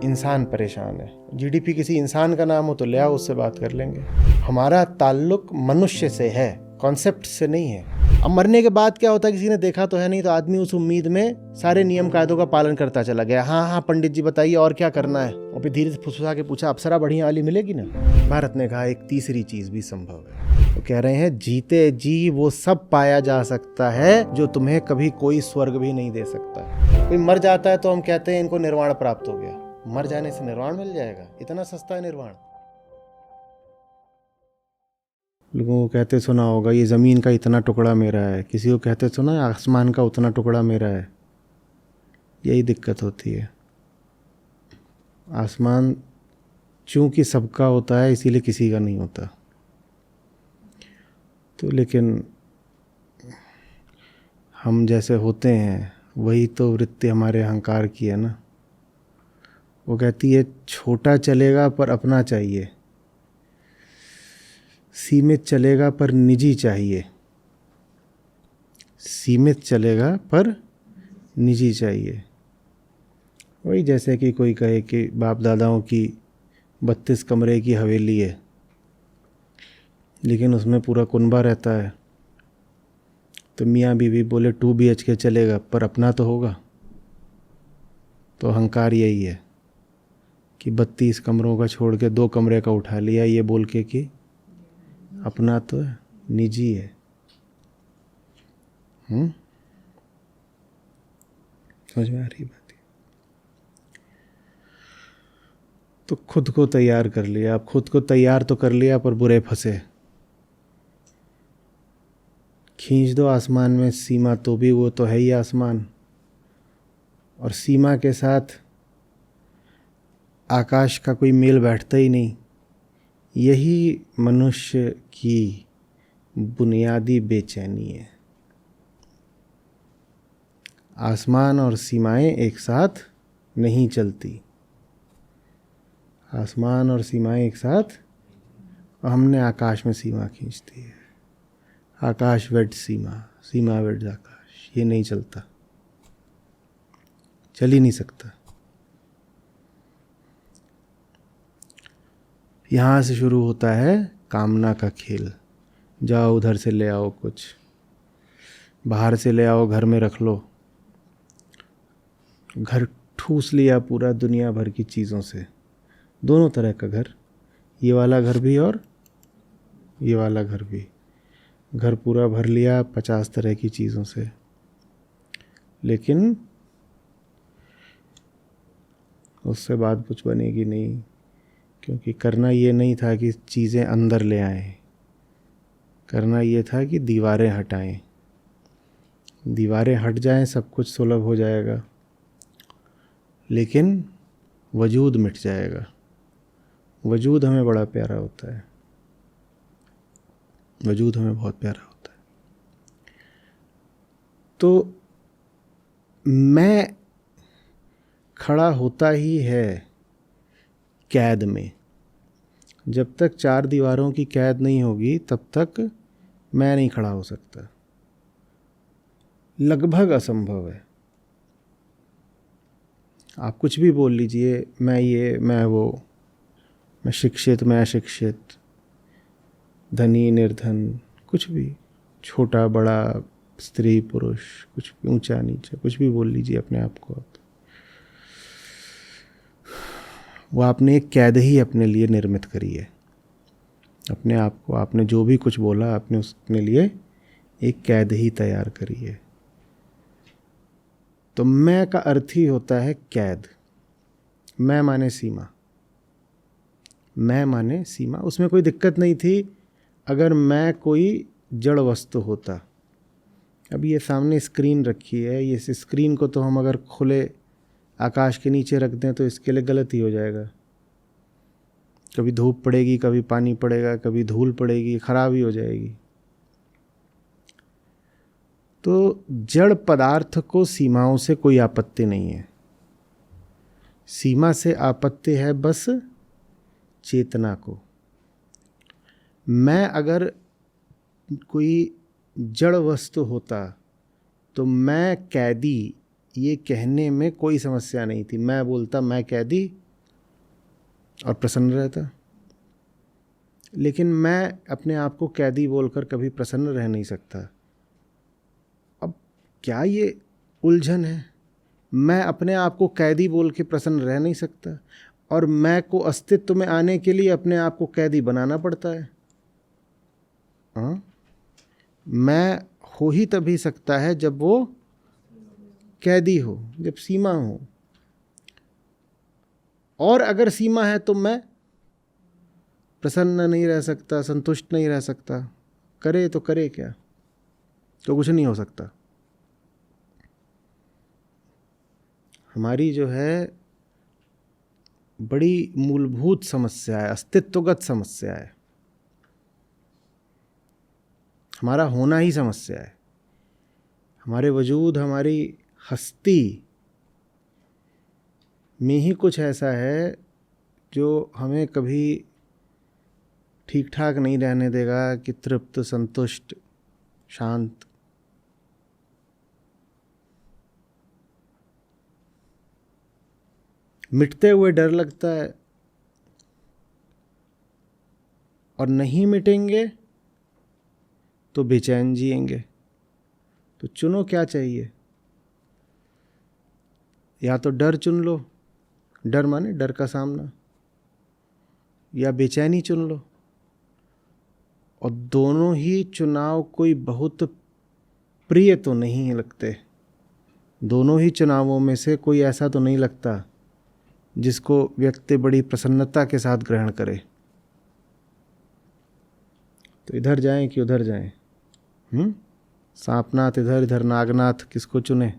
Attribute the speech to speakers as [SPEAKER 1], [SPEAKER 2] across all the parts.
[SPEAKER 1] इंसान परेशान है। जीडीपी किसी इंसान का नाम हो तो ले आओ, उससे बात कर लेंगे। हमारा ताल्लुक मनुष्य से है, कॉन्सेप्ट से नहीं है। अब मरने के बाद क्या होता है, किसी ने देखा तो है नहीं, तो आदमी उस उम्मीद में सारे नियम कायदों का पालन करता चला गया। हाँ हाँ पंडित जी बताइए और क्या करना है। और फिर धीरे से फुसफुसा के पूछा, अप्सरा बढ़िया वाली मिलेगी ना। भारत ने कहा एक तीसरी चीज भी संभव है। तो कह रहे हैं जीते जी वो सब पाया जा सकता है जो तुम्हें कभी कोई स्वर्ग भी नहीं दे सकता। कोई मर जाता है तो हम कहते हैं इनको निर्वाण प्राप्त हो गया। मर जाने से निर्वाण मिल जाएगा? इतना सस्ता है निर्वाण। लोगों को कहते सुना होगा ये ज़मीन का इतना टुकड़ा मेरा है, किसी को कहते सुना है आसमान का उतना टुकड़ा मेरा है। यही दिक्कत होती है। आसमान चूंकि सबका होता है इसीलिए किसी का नहीं होता। तो लेकिन हम जैसे होते हैं वही तो वृत्ति हमारे अहंकार की है ना। वो कहती है छोटा चलेगा पर अपना चाहिए, सीमित चलेगा पर निजी चाहिए, सीमित चलेगा पर निजी चाहिए। वही जैसे कि कोई कहे कि बाप दादाओं की 32 कमरे की हवेली है लेकिन उसमें पूरा कुनबा रहता है, तो मियाँ बीवी बोले 2 BHK चलेगा पर अपना तो होगा। तो अहंकार यही है कि 32 कमरों का छोड़ के 2 कमरे का उठा लिया, ये बोल के कि अपना तो है, निजी है। समझ में आ रही बात? तो खुद को तैयार कर लिया। अब खुद को तैयार तो कर लिया पर बुरे फंसे। खींच दो आसमान में सीमा तो भी वो तो है ही आसमान, और सीमा के साथ आकाश का कोई मेल बैठता ही नहीं। यही मनुष्य की बुनियादी बेचैनी है। आसमान और सीमाएं एक साथ नहीं चलती। आसमान और सीमाएं एक साथ, और हमने आकाश में सीमा खींच दी है। आकाश वेड सीमा, सीमा वेड आकाश, ये नहीं चलता, चल ही नहीं सकता। यहाँ से शुरू होता है कामना का खेल। जाओ उधर से ले आओ, कुछ बाहर से ले आओ, घर में रख लो। घर ठूस लिया पूरा दुनिया भर की चीज़ों से, दोनों तरह का घर, ये वाला घर भी और ये वाला घर भी। घर पूरा भर लिया 50 तरह की चीज़ों से, लेकिन उससे बात कुछ बनेगी नहीं, क्योंकि करना ये नहीं था कि चीज़ें अंदर ले आएं। करना ये था कि दीवारें हटाएं। दीवारें हट जाएं सब कुछ सुलभ हो जाएगा, लेकिन वजूद मिट जाएगा। वजूद हमें बड़ा प्यारा होता है, वजूद हमें बहुत प्यारा होता है। तो मैं खड़ा होता ही है कैद में। जब तक 4 दीवारों की कैद नहीं होगी तब तक मैं नहीं खड़ा हो सकता। लगभग असंभव है। आप कुछ भी बोल लीजिए, मैं ये, मैं वो, मैं शिक्षित, मैं अशिक्षित, धनी निर्धन, कुछ भी, छोटा बड़ा, स्त्री पुरुष, कुछ भी, ऊंचा नीचा, कुछ भी बोल लीजिए अपने आप को आप। वो आपने एक कैद ही अपने लिए निर्मित करी है। अपने आप को आपने जो भी कुछ बोला, आपने उसके लिए एक कैद ही तैयार करी है। तो मैं का अर्थ ही होता है कैद। मैं माने सीमा, मैं माने सीमा। उसमें कोई दिक्कत नहीं थी अगर मैं कोई जड़ वस्तु होता। अब ये सामने स्क्रीन रखी है, ये स्क्रीन को तो हम अगर खुले आकाश के नीचे रख दें तो इसके लिए गलत ही हो जाएगा। कभी धूप पड़ेगी, कभी पानी पड़ेगा, कभी धूल पड़ेगी, खराब ही हो जाएगी। तो जड़ पदार्थ को सीमाओं से कोई आपत्ति नहीं है। सीमा से आपत्ति है बस चेतना को। मैं अगर कोई जड़ वस्तु होता तो मैं कैदी, ये कहने में कोई समस्या नहीं थी। मैं बोलता मैं कैदी, और प्रसन्न रहता। लेकिन मैं अपने आप को कैदी बोलकर कभी प्रसन्न रह नहीं सकता। अब क्या ये उलझन है? मैं अपने आप को कैदी बोल के प्रसन्न रह नहीं सकता और मैं को अस्तित्व में आने के लिए अपने आप को कैदी बनाना पड़ता है। हाँ, मैं हो ही तभी सकता है जब वो कैदी हो, जब सीमा हो। और अगर सीमा है तो मैं प्रसन्न नहीं रह सकता, संतुष्ट नहीं रह सकता। करे तो करे क्या? तो कुछ नहीं हो सकता। हमारी जो है बड़ी मूलभूत समस्या है, अस्तित्वगत समस्या है। हमारा होना ही समस्या है। हमारे वजूद, हमारी हस्ती में ही कुछ ऐसा है जो हमें कभी ठीक ठाक नहीं रहने देगा कि तृप्त, संतुष्ट, शांत। मिटते हुए डर लगता है और नहीं मिटेंगे तो बेचैन जिएंगे। तो चुनो क्या चाहिए? या तो डर चुन लो, डर माने डर का सामना, या बेचैनी चुन लो। और दोनों ही चुनाव कोई बहुत प्रिय तो नहीं लगते। दोनों ही चुनावों में से कोई ऐसा तो नहीं लगता जिसको व्यक्ति बड़ी प्रसन्नता के साथ ग्रहण करे। तो इधर जाएं कि उधर जाएं? सांपनाथ इधर, इधर नागनाथ, किसको चुने?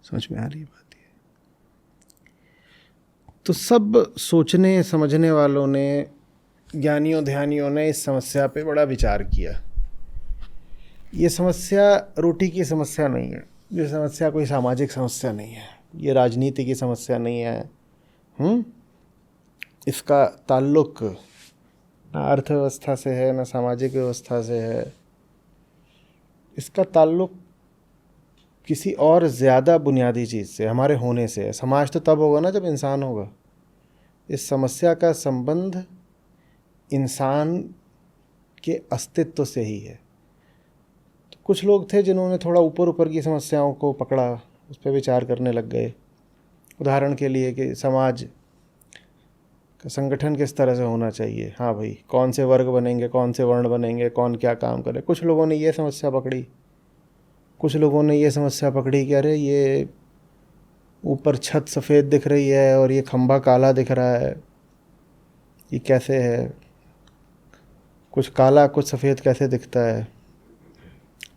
[SPEAKER 1] समझ में आ रही बात? तो सब सोचने समझने वालों ने, ज्ञानियों ध्यानियों ने इस समस्या पे बड़ा विचार किया। ये समस्या रोटी की समस्या नहीं है, ये समस्या कोई सामाजिक समस्या नहीं है, ये राजनीति की समस्या नहीं है। इसका ताल्लुक ना अर्थव्यवस्था से है, ना सामाजिक व्यवस्था से है। इसका ताल्लुक किसी और ज़्यादा बुनियादी चीज़ से, हमारे होने से है। समाज तो तब होगा ना जब इंसान होगा। इस समस्या का संबंध इंसान के अस्तित्व से ही है। तो कुछ लोग थे जिन्होंने थोड़ा ऊपर ऊपर की समस्याओं को पकड़ा, उस पर विचार करने लग गए। उदाहरण के लिए कि समाज का संगठन किस तरह से होना चाहिए। हाँ भाई, कौन से वर्ग बनेंगे, कौन से वर्ण बनेंगे, कौन क्या काम करे। कुछ लोगों ने ये समस्या पकड़ी, कुछ लोगों ने ये समस्या पकड़ी कि अरे ये ऊपर छत सफ़ेद दिख रही है और ये खंभा काला दिख रहा है, ये कैसे है? कुछ काला कुछ सफ़ेद कैसे दिखता है?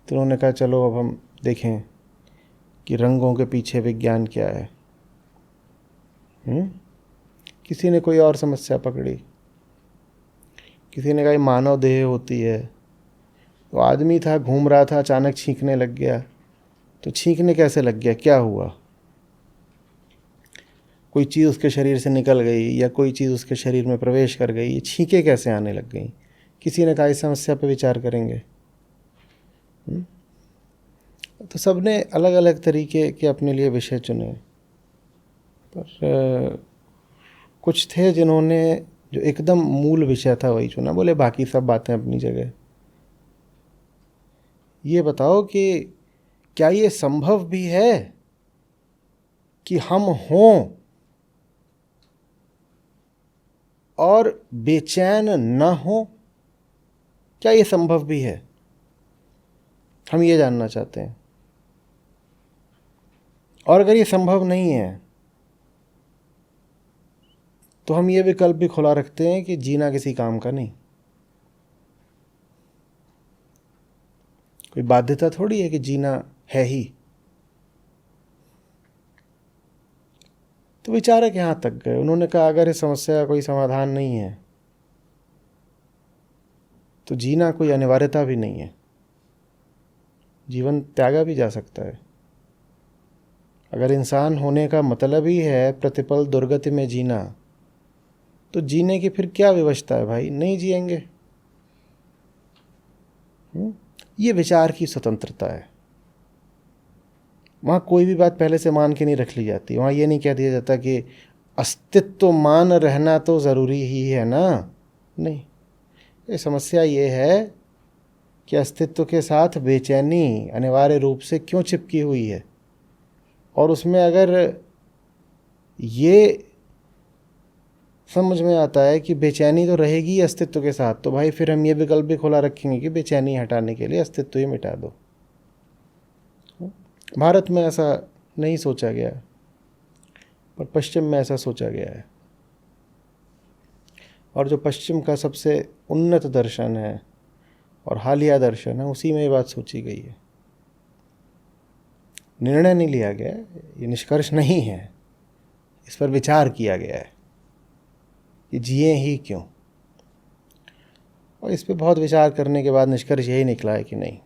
[SPEAKER 1] तो उन्होंने कहा चलो अब हम देखें कि रंगों के पीछे विज्ञान क्या है। किसी ने कोई और समस्या पकड़ी, किसी ने कहा मानव देह होती है। तो आदमी था, घूम रहा था, अचानक छींकने लग गया। तो छींकने कैसे लग गया, क्या हुआ? कोई चीज़ उसके शरीर से निकल गई या कोई चीज़ उसके शरीर में प्रवेश कर गई, ये छींके कैसे आने लग गई? किसी ने कहा इस समस्या पर विचार करेंगे। तो सबने अलग अलग तरीके के अपने लिए विषय चुने। पर कुछ थे जिन्होंने जो एकदम मूल विषय था वही चुना। बोले बाकी सब बातें अपनी जगह। ये बताओ कि क्या ये संभव भी है कि हम हों और बेचैन न हो? क्या ये संभव भी है? हम ये जानना चाहते हैं। और अगर ये संभव नहीं है तो हम ये विकल्प भी खुला रखते हैं कि जीना किसी काम का नहीं। कोई बाध्यता थोड़ी है कि जीना है ही। तो विचारक यहाँ तक गए, उन्होंने कहा अगर इस समस्या का कोई समाधान नहीं है तो जीना कोई अनिवार्यता भी नहीं है, जीवन त्यागा भी जा सकता है। अगर इंसान होने का मतलब ही है प्रतिपल दुर्गति में जीना, तो जीने की फिर क्या विवशता है भाई? नहीं जिएंगे। ये विचार की स्वतंत्रता है। वहाँ कोई भी बात पहले से मान के नहीं रख ली जाती। वहाँ ये नहीं कह दिया जाता कि अस्तित्व मान रहना तो ज़रूरी ही है ना। नहीं, ये समस्या ये है कि अस्तित्व के साथ बेचैनी अनिवार्य रूप से क्यों चिपकी हुई है। और उसमें अगर ये समझ में आता है कि बेचैनी तो रहेगी अस्तित्व के साथ, तो भाई फिर हम ये विकल्प भी खुला रखेंगे कि बेचैनी हटाने के लिए अस्तित्व ही मिटा दो। भारत में ऐसा नहीं सोचा गया, पर पश्चिम में ऐसा सोचा गया है। और जो पश्चिम का सबसे उन्नत दर्शन है और हालिया दर्शन है, उसी में ये बात सोची गई है। निर्णय नहीं लिया गया, ये निष्कर्ष नहीं है, इस पर विचार किया गया है कि जिए ही क्यों। और इस पर बहुत विचार करने के बाद निष्कर्ष यही निकला है कि नहीं,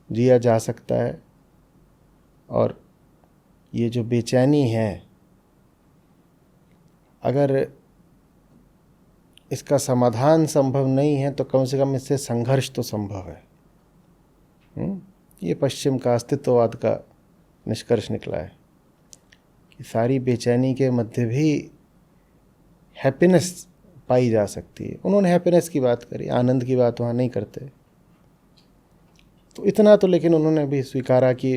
[SPEAKER 1] जिया जा सकता है। और ये जो बेचैनी है, अगर इसका समाधान संभव नहीं है तो कम से कम इससे संघर्ष तो संभव है। ये पश्चिम का अस्तित्ववाद का निष्कर्ष निकला है कि सारी बेचैनी के मध्य भी हैप्पीनेस पाई जा सकती है। उन्होंने हैप्पीनेस की बात करी, आनंद की बात वहाँ नहीं करते। तो इतना तो लेकिन उन्होंने भी स्वीकारा कि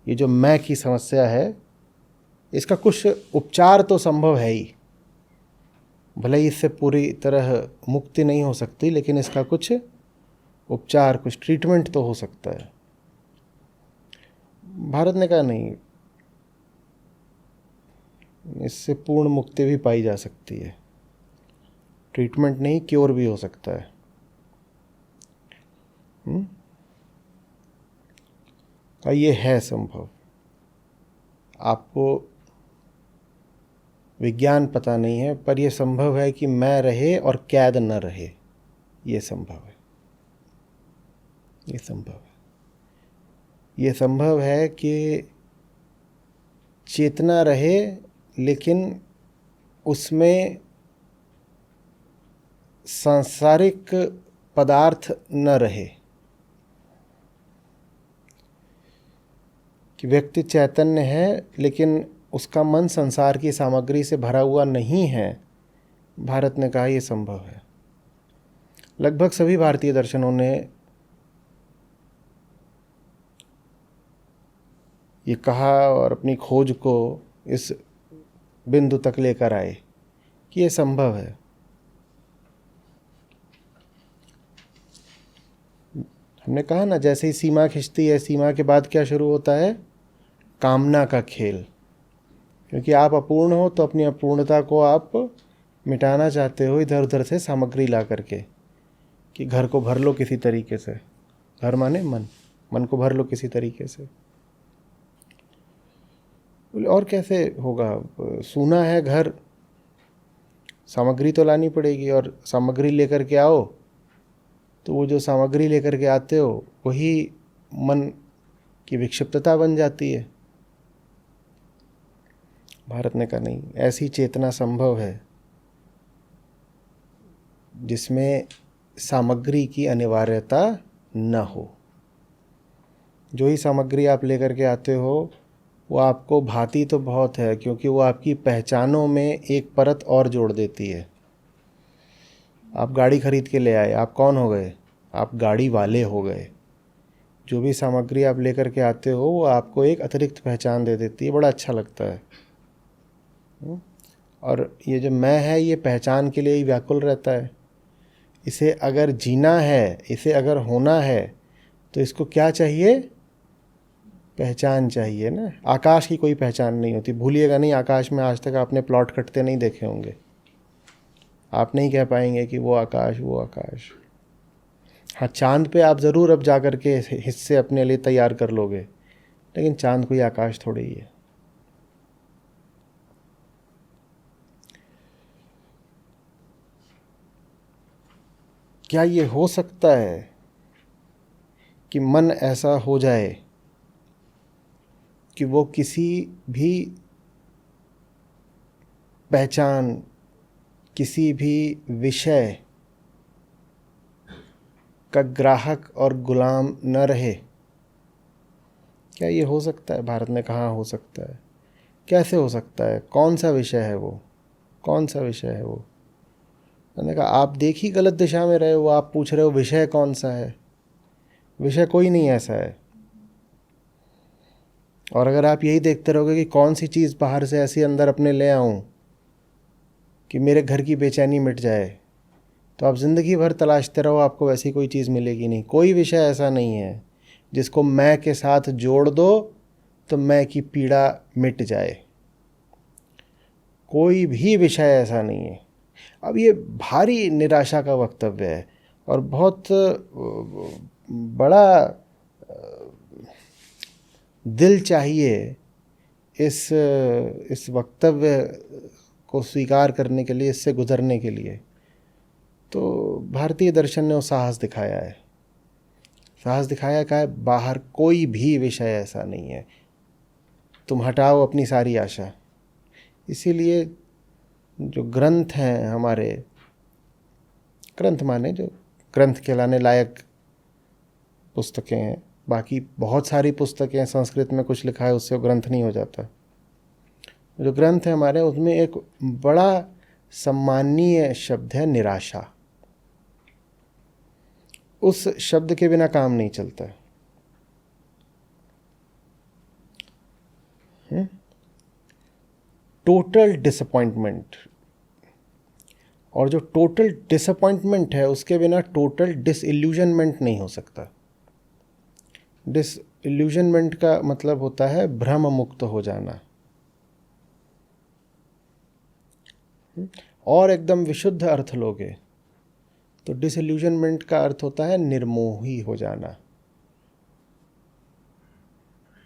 [SPEAKER 1] ये जो मैं की समस्या है, इसका कुछ उपचार तो संभव है ही। भले ही इससे पूरी तरह मुक्ति नहीं हो सकती, लेकिन इसका कुछ उपचार, कुछ ट्रीटमेंट तो हो सकता है। भारत ने कहा नहीं, इससे पूर्ण मुक्ति भी पाई जा सकती है, ट्रीटमेंट नहीं क्योर भी हो सकता है। ये है संभव। आपको विज्ञान पता नहीं है, पर यह संभव है कि मैं रहे और कैद न रहे। ये संभव है, ये संभव है। ये संभव है कि चेतना रहे लेकिन उसमें सांसारिक पदार्थ न रहे, कि व्यक्ति चैतन्य है लेकिन उसका मन संसार की सामग्री से भरा हुआ नहीं है। भारत ने कहा यह संभव है। लगभग सभी भारतीय दर्शनों ने ये कहा और अपनी खोज को इस बिंदु तक लेकर आए कि ये संभव है। हमने कहा ना, जैसे ही सीमा खिंचती है, सीमा के बाद क्या शुरू होता है? कामना का खेल। क्योंकि आप अपूर्ण हो तो अपनी अपूर्णता को आप मिटाना चाहते हो इधर उधर से सामग्री ला करके, कि घर को भर लो किसी तरीके से। घर माने मन, मन को भर लो किसी तरीके से। और कैसे होगा? सूना है घर, सामग्री तो लानी पड़ेगी, और सामग्री लेकर के आओ तो वो जो सामग्री लेकर के आते हो वही मन की विक्षिप्तता बन जाती है। भारत ने कहा नहीं, ऐसी चेतना संभव है जिसमें सामग्री की अनिवार्यता न हो। जो ही सामग्री आप लेकर के आते हो वो आपको भाती तो बहुत है, क्योंकि वो आपकी पहचानों में एक परत और जोड़ देती है। आप गाड़ी खरीद के ले आए, आप कौन हो गए? आप गाड़ी वाले हो गए। जो भी सामग्री आप लेकर के आते हो वो आपको एक अतिरिक्त पहचान दे देती है। बड़ा अच्छा लगता है। और ये जो मैं है, ये पहचान के लिए ही व्याकुल रहता है। इसे अगर जीना है, इसे अगर होना है, तो इसको क्या चाहिए? पहचान चाहिए ना। आकाश की कोई पहचान नहीं होती, भूलिएगा नहीं। आकाश में आज तक आपने प्लॉट कटते नहीं देखे होंगे। आप नहीं कह पाएंगे कि वो आकाश, वो आकाश। हाँ, चांद पे आप ज़रूर अब जा कर के हिस्से अपने लिए तैयार कर लोगे, लेकिन चांद कोई आकाश थोड़ी ही है। क्या ये हो सकता है कि मन ऐसा हो जाए कि वो किसी भी पहचान, किसी भी विषय का ग्राहक और गुलाम न रहे? क्या ये हो सकता है? भारत में कहाँ हो सकता है? कैसे हो सकता है? कौन सा विषय है वो? कौन सा विषय है वो? मैंने कहा आप देख ही गलत दिशा में रहे हो। आप पूछ रहे हो विषय कौन सा है? विषय कोई नहीं ऐसा है। और अगर आप यही देखते रहोगे कि कौन सी चीज़ बाहर से ऐसी अंदर अपने ले आऊँ कि मेरे घर की बेचैनी मिट जाए, तो आप ज़िंदगी भर तलाशते रहो, आपको वैसी कोई चीज़ मिलेगी नहीं। कोई विषय ऐसा नहीं है जिसको मैं के साथ जोड़ दो तो मैं की पीड़ा मिट जाए। कोई भी विषय ऐसा नहीं है। अब ये भारी निराशा का वक्तव्य है और बहुत बड़ा दिल चाहिए इस वक्तव्य को स्वीकार करने के लिए, इससे गुजरने के लिए। तो भारतीय दर्शन ने वो साहस दिखाया है। साहस दिखाया क्या है? बाहर कोई भी विषय ऐसा नहीं है। तुम हटाओ अपनी सारी आशा। इसीलिए जो ग्रंथ हैं हमारे, ग्रंथ माने जो ग्रंथ कहलाने लायक पुस्तकें हैं, बाकी बहुत सारी पुस्तकें हैं, संस्कृत में कुछ लिखा है उससे वो ग्रंथ नहीं हो जाता। जो ग्रंथ है हमारे, उसमें एक बड़ा सम्मानीय शब्द है निराशा। उस शब्द के बिना काम नहीं चलता। टोटल डिसअपॉइंटमेंट, और जो टोटल डिसअपॉइंटमेंट है उसके बिना टोटल डिसइल्यूजनमेंट नहीं हो सकता। डिसइल्यूजनमेंट का मतलब होता है भ्रम मुक्त हो जाना। और एकदम विशुद्ध अर्थ लोगे तो डिसइल्यूजनमेंट का अर्थ होता है निर्मोही हो जाना,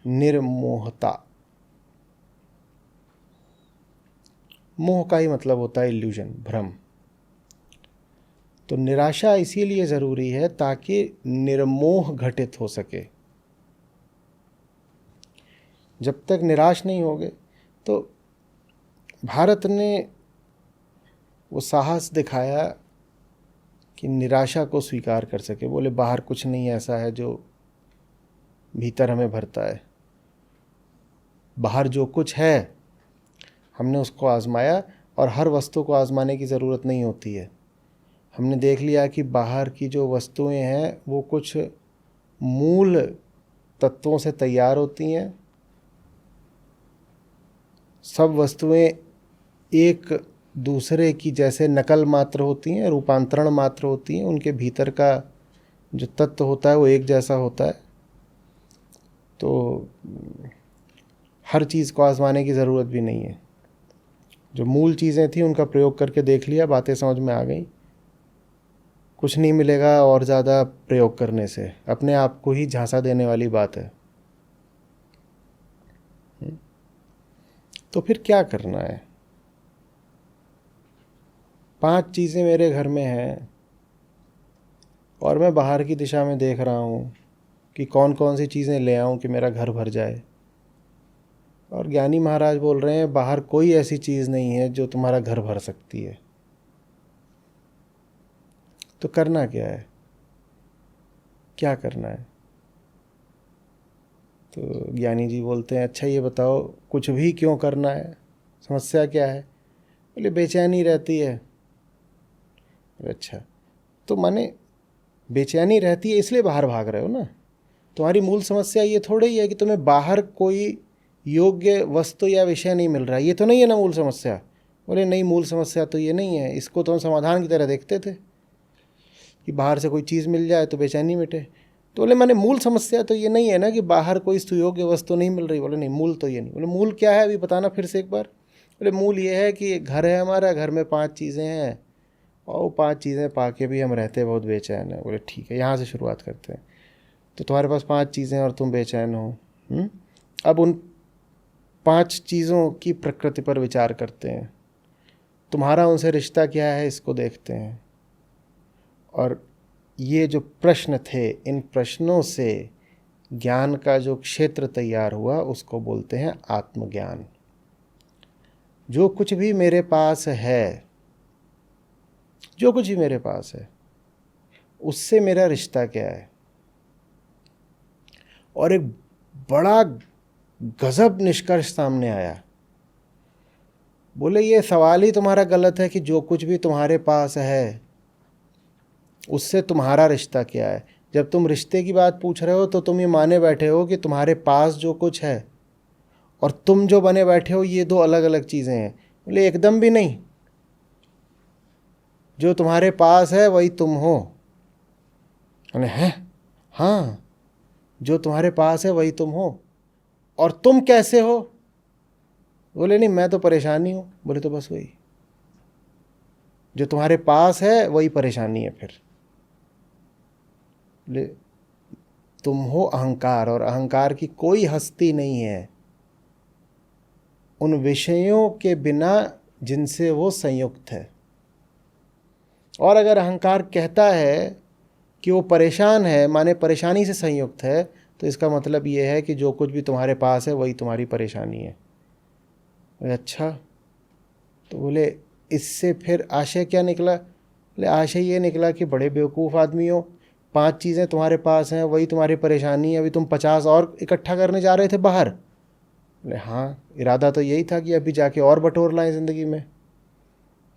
[SPEAKER 1] निर्मोहता। मोह का ही मतलब होता है इल्यूजन, भ्रम। तो निराशा इसीलिए ज़रूरी है ताकि निर्मोह घटित हो सके। जब तक निराश नहीं होगे तो भारत ने वो साहस दिखाया कि निराशा को स्वीकार कर सके। बोले बाहर कुछ नहीं ऐसा है जो भीतर हमें भरता है। बाहर जो कुछ है हमने उसको आजमाया, और हर वस्तु को आजमाने की ज़रूरत नहीं होती है। हमने देख लिया कि बाहर की जो वस्तुएं हैं वो कुछ मूल तत्वों से तैयार होती हैं। सब वस्तुएं एक दूसरे की जैसे नकल मात्र होती हैं, रूपांतरण मात्र होती हैं। उनके भीतर का जो तत्व होता है वो एक जैसा होता है। तो हर चीज़ को आजमाने की ज़रूरत भी नहीं है। जो मूल चीज़ें थी उनका प्रयोग करके देख लिया, बातें समझ में आ गई। कुछ नहीं मिलेगा और ज़्यादा प्रयोग करने से। अपने आप को ही झांसा देने वाली बात है। तो फिर क्या करना है? 5 चीज़ें मेरे घर में हैं और मैं बाहर की दिशा में देख रहा हूँ कि कौन कौन सी चीज़ें ले आऊँ कि मेरा घर भर जाए। और ज्ञानी महाराज बोल रहे हैं बाहर कोई ऐसी चीज़ नहीं है जो तुम्हारा घर भर सकती है। तो करना क्या है? क्या करना है? तो ज्ञानी जी बोलते हैं अच्छा ये बताओ कुछ भी क्यों करना है? समस्या क्या है? बोले बेचैनी रहती है। अच्छा, तो माने बेचैनी रहती है इसलिए बाहर भाग रहे हो ना? तुम्हारी मूल समस्या ये थोड़ी ही है कि तुम्हें बाहर कोई योग्य वस्तु या विषय नहीं मिल रहा है। ये तो नहीं है ना मूल समस्या? बोले नहीं, मूल समस्या तो ये नहीं है। इसको तो हम समाधान की तरह देखते थे कि बाहर से कोई चीज़ मिल जाए तो बेचैनी मिटे। तो बोले मैंने मूल समस्या तो ये नहीं है ना कि बाहर कोई सुयोग्य वस्तु नहीं मिल रही। बोले नहीं, मूल तो ये नहीं। बोले मूल क्या है अभी बताना फिर से एक बार। बोले मूल ये है कि घर है हमारा, घर में 5 चीज़ें हैं और वो 5 चीज़ें पा के भी हम रहते बहुत बेचैन हैं। बोले ठीक है, यहाँ से शुरुआत करते हैं। तो तुम्हारे पास 5 चीज़ें और तुम बेचैन हो। अब उन 5 चीज़ों की प्रकृति पर विचार करते हैं। तुम्हारा उनसे रिश्ता क्या है इसको देखते हैं। और ये जो प्रश्न थे, इन प्रश्नों से ज्ञान का जो क्षेत्र तैयार हुआ उसको बोलते हैं आत्मज्ञान। जो कुछ भी मेरे पास है, जो कुछ भी मेरे पास है, उससे मेरा रिश्ता क्या है। और एक बड़ा गजब निष्कर्ष सामने आया। बोले ये सवाल ही तुम्हारा गलत है कि जो कुछ भी तुम्हारे पास है उससे तुम्हारा रिश्ता क्या है। जब तुम रिश्ते की बात पूछ रहे हो तो तुम ये माने बैठे हो कि तुम्हारे पास जो कुछ है और तुम जो बने बैठे हो ये दो अलग अलग चीज़ें हैं। बोले एकदम भी नहीं, जो तुम्हारे पास है वही तुम हो। बोले हैं, हाँ, जो तुम्हारे पास है वही तुम हो। और तुम कैसे हो? बोले नहीं, मैं तो परेशानी हूँ। बोले तो बस वही, जो तुम्हारे पास है वही परेशानी है फिर। बोले तुम हो अहंकार, और अहंकार की कोई हस्ती नहीं है उन विषयों के बिना जिनसे वो संयुक्त है। और अगर अहंकार कहता है कि वो परेशान है, माने परेशानी से संयुक्त है, तो इसका मतलब ये है कि जो कुछ भी तुम्हारे पास है वही तुम्हारी परेशानी है। अच्छा, तो बोले इससे फिर आशय क्या निकला? बोले आशय ये निकला कि बड़े बेवकूफ़ आदमी हो, 5 चीज़ें तुम्हारे पास हैं वही तुम्हारी परेशानी है, अभी तुम 50 और इकट्ठा करने जा रहे थे बाहर। बोले हाँ, इरादा तो यही था कि अभी जाके और बटोर लाएं ज़िंदगी में।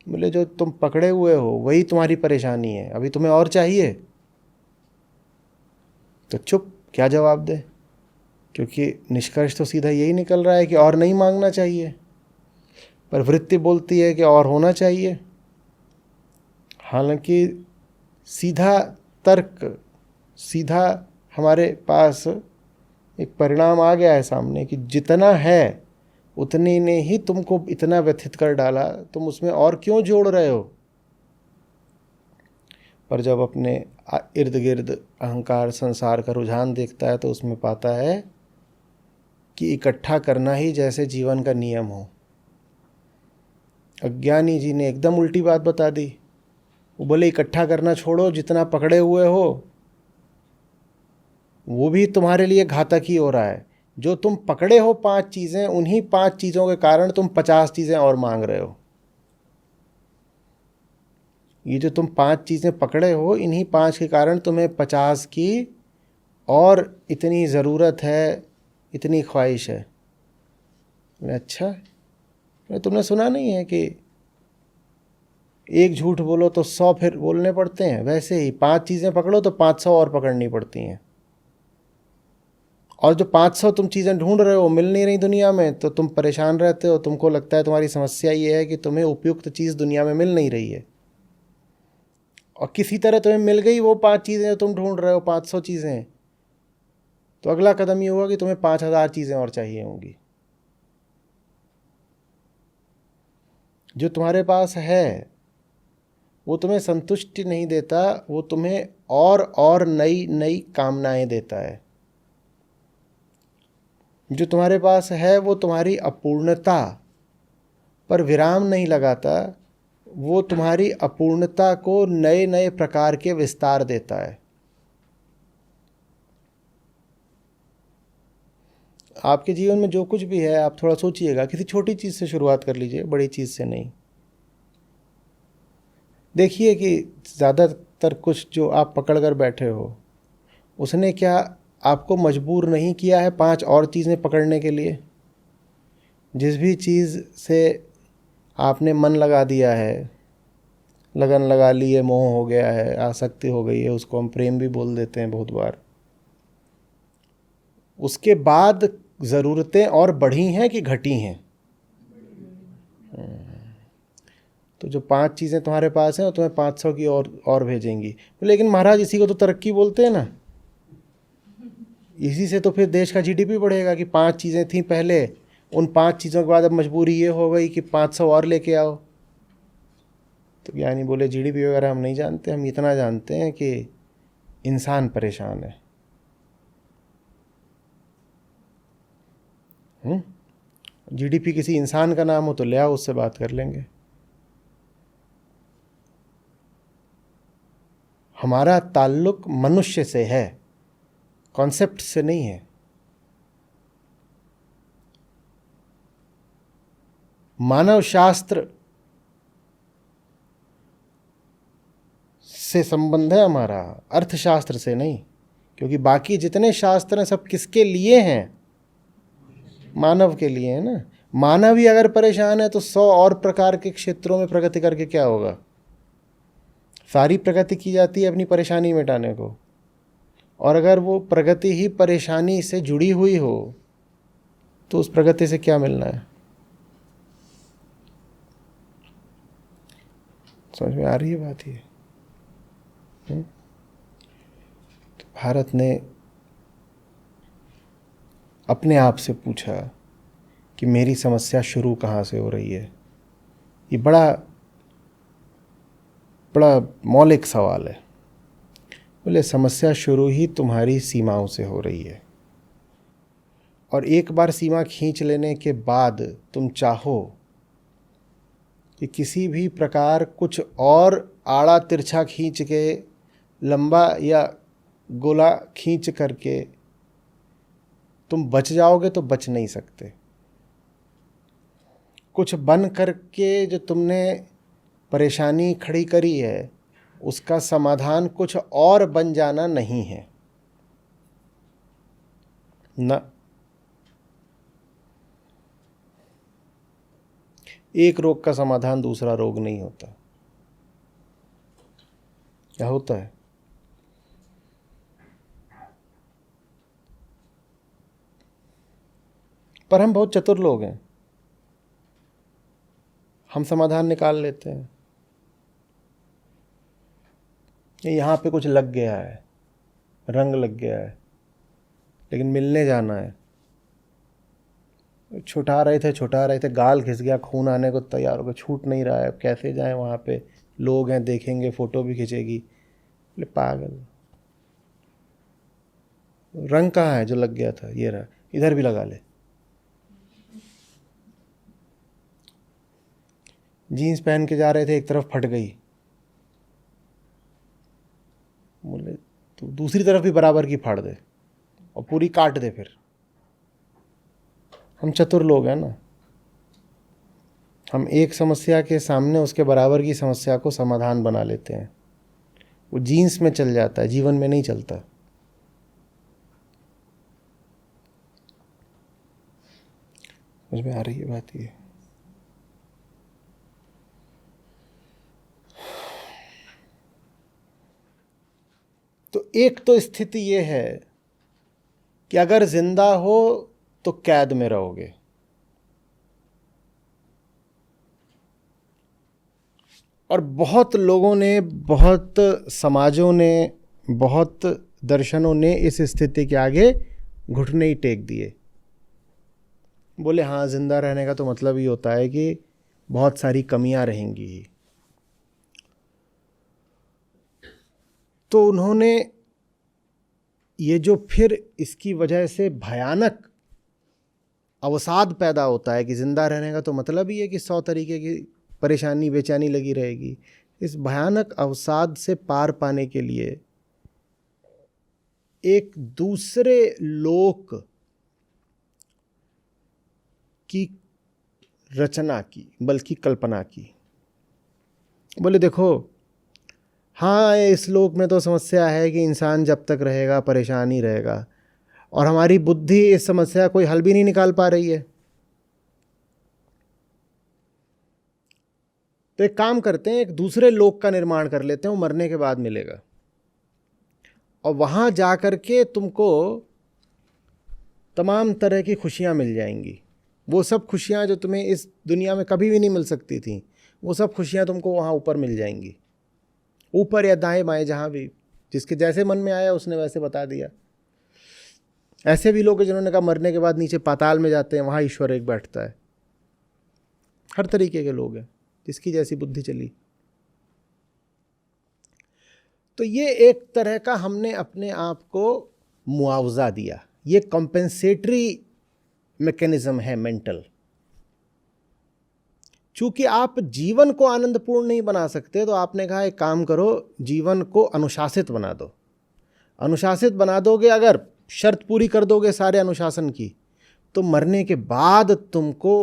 [SPEAKER 1] बोले जो तुम पकड़े हुए हो वही तुम्हारी परेशानी है, अभी तुम्हें और चाहिए? तो चुप, क्या जवाब दे, क्योंकि निष्कर्ष तो सीधा यही निकल रहा है कि और नहीं मांगना चाहिए, पर वृत्ति बोलती है कि और होना चाहिए। हालांकि सीधा तर्क, सीधा हमारे पास एक परिणाम आ गया है सामने कि जितना है उतने ने ही तुमको इतना व्यथित कर डाला, तुम उसमें और क्यों जोड़ रहे हो? पर जब अपने इर्द गिर्द अहंकार संसार का रुझान देखता है तो उसमें पाता है कि इकट्ठा करना ही जैसे जीवन का नियम हो। अज्ञानी जी ने एकदम उल्टी बात बता दी। वो बोले इकट्ठा करना छोड़ो, जितना पकड़े हुए हो वो भी तुम्हारे लिए घातक ही हो रहा है। जो तुम पकड़े हो 5 चीज़ें, उन्हीं 5 चीज़ों के कारण तुम 50 चीज़ें और मांग रहे हो। ये जो तुम 5 चीज़ें पकड़े हो, इन्हीं 5 के कारण तुम्हें 50 की और इतनी ज़रूरत है, इतनी ख्वाहिश है। अच्छा, तुमने सुना नहीं है कि एक झूठ बोलो तो 100 फिर बोलने पड़ते हैं? वैसे ही 5 चीज़ें पकड़ो तो 500 और पकड़नी पड़ती हैं। और जो 500 तुम चीज़ें ढूंढ रहे हो मिल नहीं रही दुनिया में, तो तुम परेशान रहते हो। तुमको लगता है तुम्हारी समस्या ये है कि तुम्हें उपयुक्त चीज़ दुनिया में मिल नहीं रही है, और किसी तरह तुम्हें मिल गई वो 5 चीज़ें जो तुम ढूंढ रहे हो, 500 चीज़ें, तो अगला कदम ये होगा कि तुम्हें 5000 चीज़ें और चाहिए होंगी। जो तुम्हारे पास है वो तुम्हें संतुष्टि नहीं देता, वो तुम्हें और नई नई कामनाएं देता है। जो तुम्हारे पास है वो तुम्हारी अपूर्णता पर विराम नहीं लगाता, वो तुम्हारी अपूर्णता को नए नए प्रकार के विस्तार देता है। आपके जीवन में जो कुछ भी है, आप थोड़ा सोचिएगा, किसी छोटी चीज़ से शुरुआत कर लीजिए, बड़ी चीज़ से नहीं। देखिए कि ज़्यादातर कुछ जो आप पकड़ कर बैठे हो, उसने क्या आपको मजबूर नहीं किया है 5 और चीज़ें पकड़ने के लिए? जिस भी चीज़ से आपने मन लगा दिया है, लगन लगा ली है, मोह हो गया है, आसक्ति हो गई है, उसको हम प्रेम भी बोल देते हैं बहुत बार, उसके बाद ज़रूरतें और बढ़ी हैं कि घटी हैं? तो जो 5 चीज़ें तुम्हारे पास हैं वो तुम्हें 500 की और भेजेंगी। लेकिन महाराज इसी को तो तरक्की बोलते हैं ना, इसी से तो फिर देश का जीडीपी बढ़ेगा कि 5 चीज़ें थी पहले, उन 5 चीज़ों के बाद अब मजबूरी ये हो गई कि 500 और लेके आओ। तो ज्ञानी बोले जीडीपी वगैरह हम नहीं जानते, हम इतना जानते हैं कि इंसान परेशान है। जीडीपी किसी इंसान का नाम हो तो ले आओ, उससे बात कर लेंगे। हमारा ताल्लुक मनुष्य से है, कॉन्सेप्ट से नहीं है। मानव शास्त्र से संबंध है हमारा, अर्थशास्त्र से नहीं। क्योंकि बाकी जितने शास्त्र हैं सब किसके लिए हैं? मानव के लिए है ना। मानव ही अगर परेशान है तो 100 और प्रकार के क्षेत्रों में प्रगति करके क्या होगा? सारी प्रगति की जाती है अपनी परेशानी मिटाने को, और अगर वो प्रगति ही परेशानी से जुड़ी हुई हो तो उस प्रगति से क्या मिलना है? समझ में आ रही है बात ये? तो भारत ने अपने आप से पूछा कि मेरी समस्या शुरू कहाँ से हो रही है। ये बड़ा बड़ा मौलिक सवाल है। बोले समस्या शुरू ही तुम्हारी सीमाओं से हो रही है, और एक बार सीमा खींच लेने के बाद तुम चाहो कि किसी भी प्रकार कुछ और आड़ा तिरछा खींच के, लंबा या गोला खींच करके तुम बच जाओगे तो बच नहीं सकते। कुछ बन करके जो तुमने परेशानी खड़ी करी है उसका समाधान कुछ और बन जाना नहीं है ना। एक रोग का समाधान दूसरा रोग नहीं होता। क्या होता है? पर हम बहुत चतुर लोग हैं, हम समाधान निकाल लेते हैं। यहाँ पे कुछ लग गया है, रंग लग गया है, लेकिन मिलने जाना है। छुटा रहे थे, गाल घिस गया, खून आने को तैयार हो गया, छूट नहीं रहा है, कैसे जाएं वहाँ पे, लोग हैं देखेंगे, फ़ोटो भी खींचेगी। बोले पागल, रंग कहाँ है जो लग गया था? ये रहा, इधर भी लगा ले। जीन्स पहन के जा रहे थे, एक तरफ फट गई, बोले तो दूसरी तरफ भी बराबर की फाड़ दे और पूरी काट दे। फिर हम चतुर लोग हैं ना, हम एक समस्या के सामने उसके बराबर की समस्या को समाधान बना लेते हैं। वो जीन्स में चल जाता है, जीवन में नहीं चलता। समझ में आ रही है बात ये? तो एक तो स्थिति ये है कि अगर जिंदा हो तो कैद में रहोगे, और बहुत लोगों ने, बहुत समाजों ने, बहुत दर्शनों ने इस स्थिति के आगे घुटने ही टेक दिए। बोले हाँ, जिंदा रहने का तो मतलब ही होता है कि बहुत सारी कमियां रहेंगी ही। तो उन्होंने ये जो फिर इसकी वजह से भयानक अवसाद पैदा होता है कि जिंदा रहने का तो मतलब ही है कि 100 तरीके की परेशानी बेचैनी लगी रहेगी। इस भयानक अवसाद से पार पाने के लिए एक दूसरे लोक की रचना की, बल्कि कल्पना की। बोले देखो, हाँ इस लोक में तो समस्या है कि इंसान जब तक रहेगा परेशान ही रहेगा, और हमारी बुद्धि इस समस्या कोई हल भी नहीं निकाल पा रही है। तो एक काम करते हैं, एक दूसरे लोक का निर्माण कर लेते हैं, वो मरने के बाद मिलेगा, और वहाँ जा कर के तुमको तमाम तरह की खुशियाँ मिल जाएंगी। वो सब खुशियाँ जो तुम्हें इस दुनिया में कभी भी नहीं मिल सकती थी, वो सब खुशियाँ तुमको वहाँ ऊपर मिल जाएंगी। ऊपर या दाएं बाएं, जहाँ भी जिसके जैसे मन में आया उसने वैसे बता दिया। ऐसे भी लोग हैं जिन्होंने कहा मरने के बाद नीचे पाताल में जाते हैं, वहाँ ईश्वर एक बैठता है। हर तरीके के लोग हैं, जिसकी जैसी बुद्धि चली। तो ये एक तरह का हमने अपने आप को मुआवजा दिया। ये कॉम्पेंसेटरी मैकेनिज्म है मेंटल। चूंकि आप जीवन को आनंदपूर्ण नहीं बना सकते, तो आपने कहा एक काम करो, जीवन को अनुशासित बना दो। अनुशासित बना दोगे, अगर शर्त पूरी कर दोगे सारे अनुशासन की, तो मरने के बाद तुमको